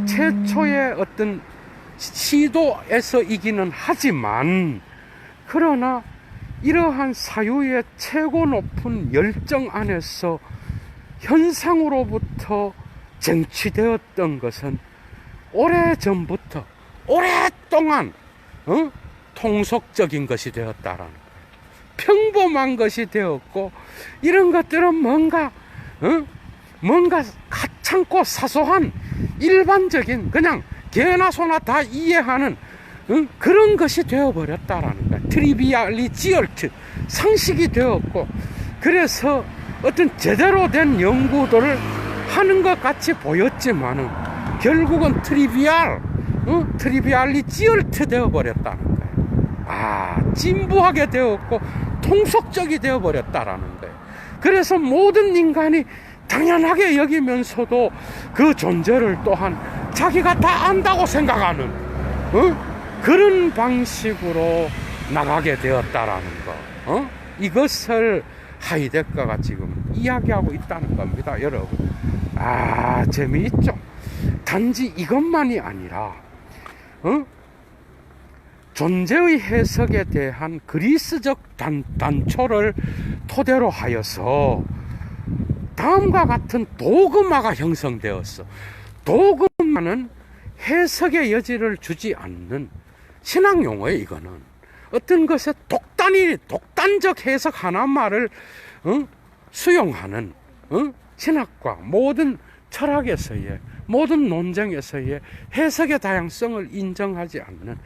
최초의 어떤 시도에서 이기는, 하지만 그러나 이러한 사유의 최고 높은 열정 안에서 현상으로부터 쟁취되었던 것은 오래전부터 오랫동안 통속적인 것이 되었다라는 거예요. 평범한 것이 되었고, 이런 것들은 뭔가 가찮고 사소한 일반적인, 그냥 개나 소나 다 이해하는 그런 것이 되어버렸다라는 거예요. 트리비알리지얼트, 상식이 되었고, 그래서 어떤 제대로 된 연구들을 하는 것 같이 보였지만은 결국은 트리비알리지얼트 되어버렸다는 거예요. 진부하게 되었고 통속적이 되어버렸다라는 거예요. 그래서 모든 인간이 당연하게 여기면서도 그 존재를 또한 자기가 다 안다고 생각하는 그런 방식으로 나가게 되었다라는 거, 이것을 하이데거가 지금 이야기하고 있다는 겁니다, 여러분. 재미있죠? 단지 이것만이 아니라 존재의 해석에 대한 그리스적 단초를 토대로 하여서 다음과 같은 도그마가 형성되었어. 도그마는 해석의 여지를 주지 않는 신학 용어예요. 이거는 어떤 것에 독단적 해석 하나만을 수용하는 신학과 모든 철학에서의 모든 논쟁에서의 해석의 다양성을 인정하지 않는,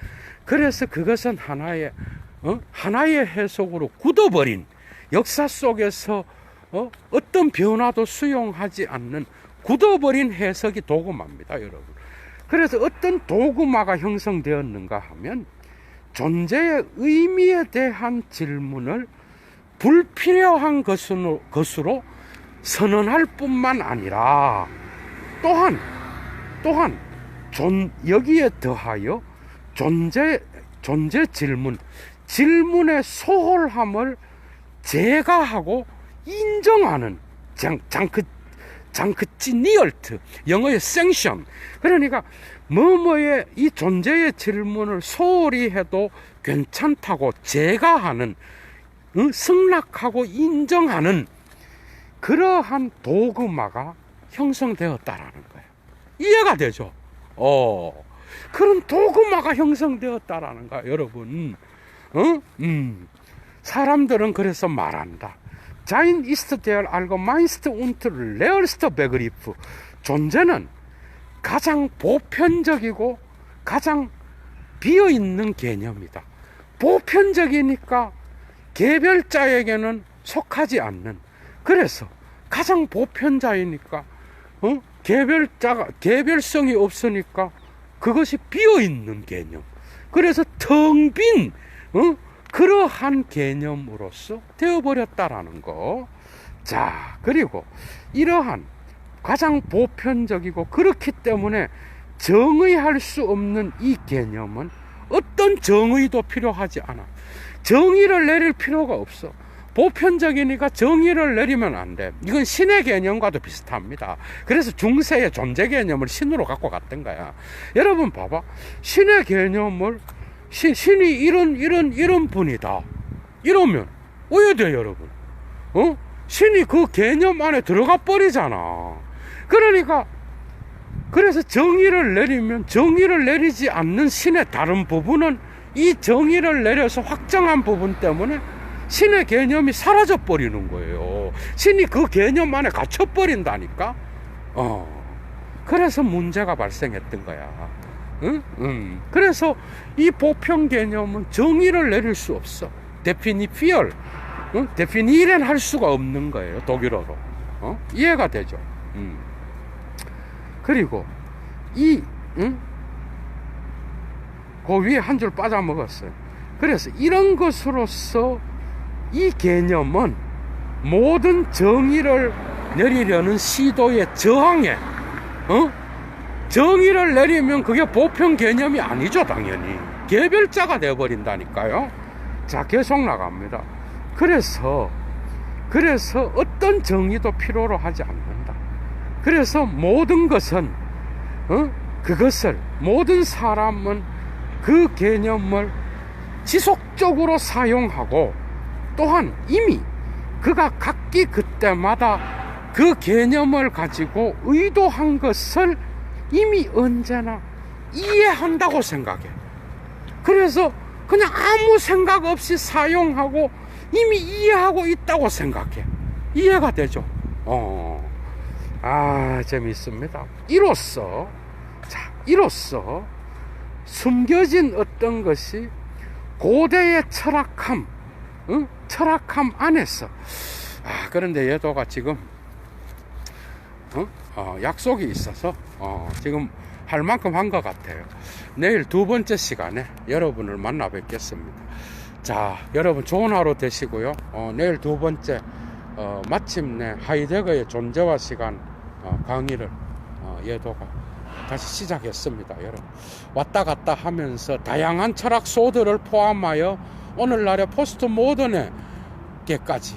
그래서 그것은 하나의 해석으로 굳어버린, 역사 속에서 어떤 변화도 수용하지 않는 굳어버린 해석이 도그마입니다, 여러분. 그래서 어떤 도그마가 형성되었는가 하면 존재의 의미에 대한 질문을 불필요한 것으로 선언할 뿐만 아니라 또한 여기에 더하여 존재 질문의 소홀함을 제거하고 인정하는 장크치니얼트, 영어의 생션. 그러니까 뭐뭐의 이 존재의 질문을 소홀히 해도 괜찮다고 제거하는, 승낙하고 인정하는 그러한 도그마가 형성되었다라는 거예요. 이해가 되죠? 그런 도그마가 형성되었다라는 거예요, 여러분. 사람들은 그래서 말한다. Sein ist der allgemeinste und leerste Begriff. 존재는 가장 보편적이고 가장 비어있는 개념이다. 보편적이니까 개별자에게는 속하지 않는, 그래서 가장 보편자이니까 개별성이 없으니까 그것이 비어있는 개념, 그래서 텅 빈 그러한 개념으로서 되어버렸다라는 거. 자, 그리고 이러한 가장 보편적이고 그렇기 때문에 정의할 수 없는 이 개념은 어떤 정의도 필요하지 않아. 정의를 내릴 필요가 없어. 보편적이니까 정의를 내리면 안 돼. 이건 신의 개념과도 비슷합니다. 그래서 중세의 존재 개념을 신으로 갖고 갔던 거야. 여러분 봐봐. 신의 개념을 신이 이런 분이다. 이러면 오해돼, 여러분. 신이 그 개념 안에 들어가 버리잖아. 그러니까 그래서 정의를 내리면 정의를 내리지 않는 신의 다른 부분은 이 정의를 내려서 확정한 부분 때문에 신의 개념이 사라져 버리는 거예요. 신이 그 개념 안에 갇혀 버린다니까. 그래서 문제가 발생했던 거야. 응? 그래서 이 보편 개념은 정의를 내릴 수 없어. 데피니피얼, 데피니렌 할 수가 없는 거예요. 독일어로. 이해가 되죠? 그리고 그 위에 한 줄 빠져먹었어요. 그래서 이런 것으로서 이 개념은 모든 정의를 내리려는 시도에 저항해. 정의를 내리면 그게 보편 개념이 아니죠, 당연히. 개별자가 되어버린다니까요. 자, 계속 나갑니다. 그래서 어떤 정의도 필요로 하지 않는다. 그래서 모든 것은, 모든 사람은 그 개념을 지속적으로 사용하고, 또한 이미 그가 각기 그때마다 그 개념을 가지고 의도한 것을 이미 언제나 이해한다고 생각해. 그래서 그냥 아무 생각 없이 사용하고 이미 이해하고 있다고 생각해. 이해가 되죠? 재밌습니다. 이로써 숨겨진 어떤 것이 고대의 철학함 안에서, 그런데 얘도가 지금 약속이 있어서 지금 할 만큼 한 것 같아요. 내일 두 번째 시간에 여러분을 만나 뵙겠습니다. 자, 여러분 좋은 하루 되시고요. 내일 두 번째 마침내 하이데거의 존재와 시간 강의를 예도가 다시 시작했습니다. 여러분 왔다 갔다 하면서 다양한 철학소들을 포함하여 오늘날의 포스트 모던에게까지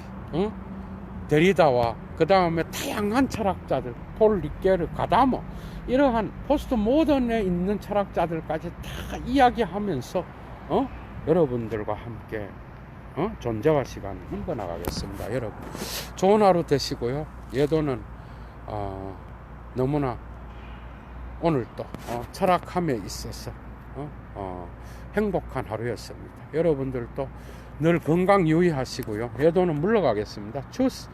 데리다와 그 다음에 다양한 철학자들 폴 리케르, 가다머, 이러한 포스트 모던에 있는 철학자들까지 다 이야기하면서 여러분들과 함께 존재와 시간을 흘러나가겠습니다. 여러분 좋은 하루 되시고요. 예도는 너무나 오늘도 철학함에 있어서 행복한 하루였습니다. 여러분들도 늘 건강 유의하시고요. 예도는 물러가겠습니다. 추스.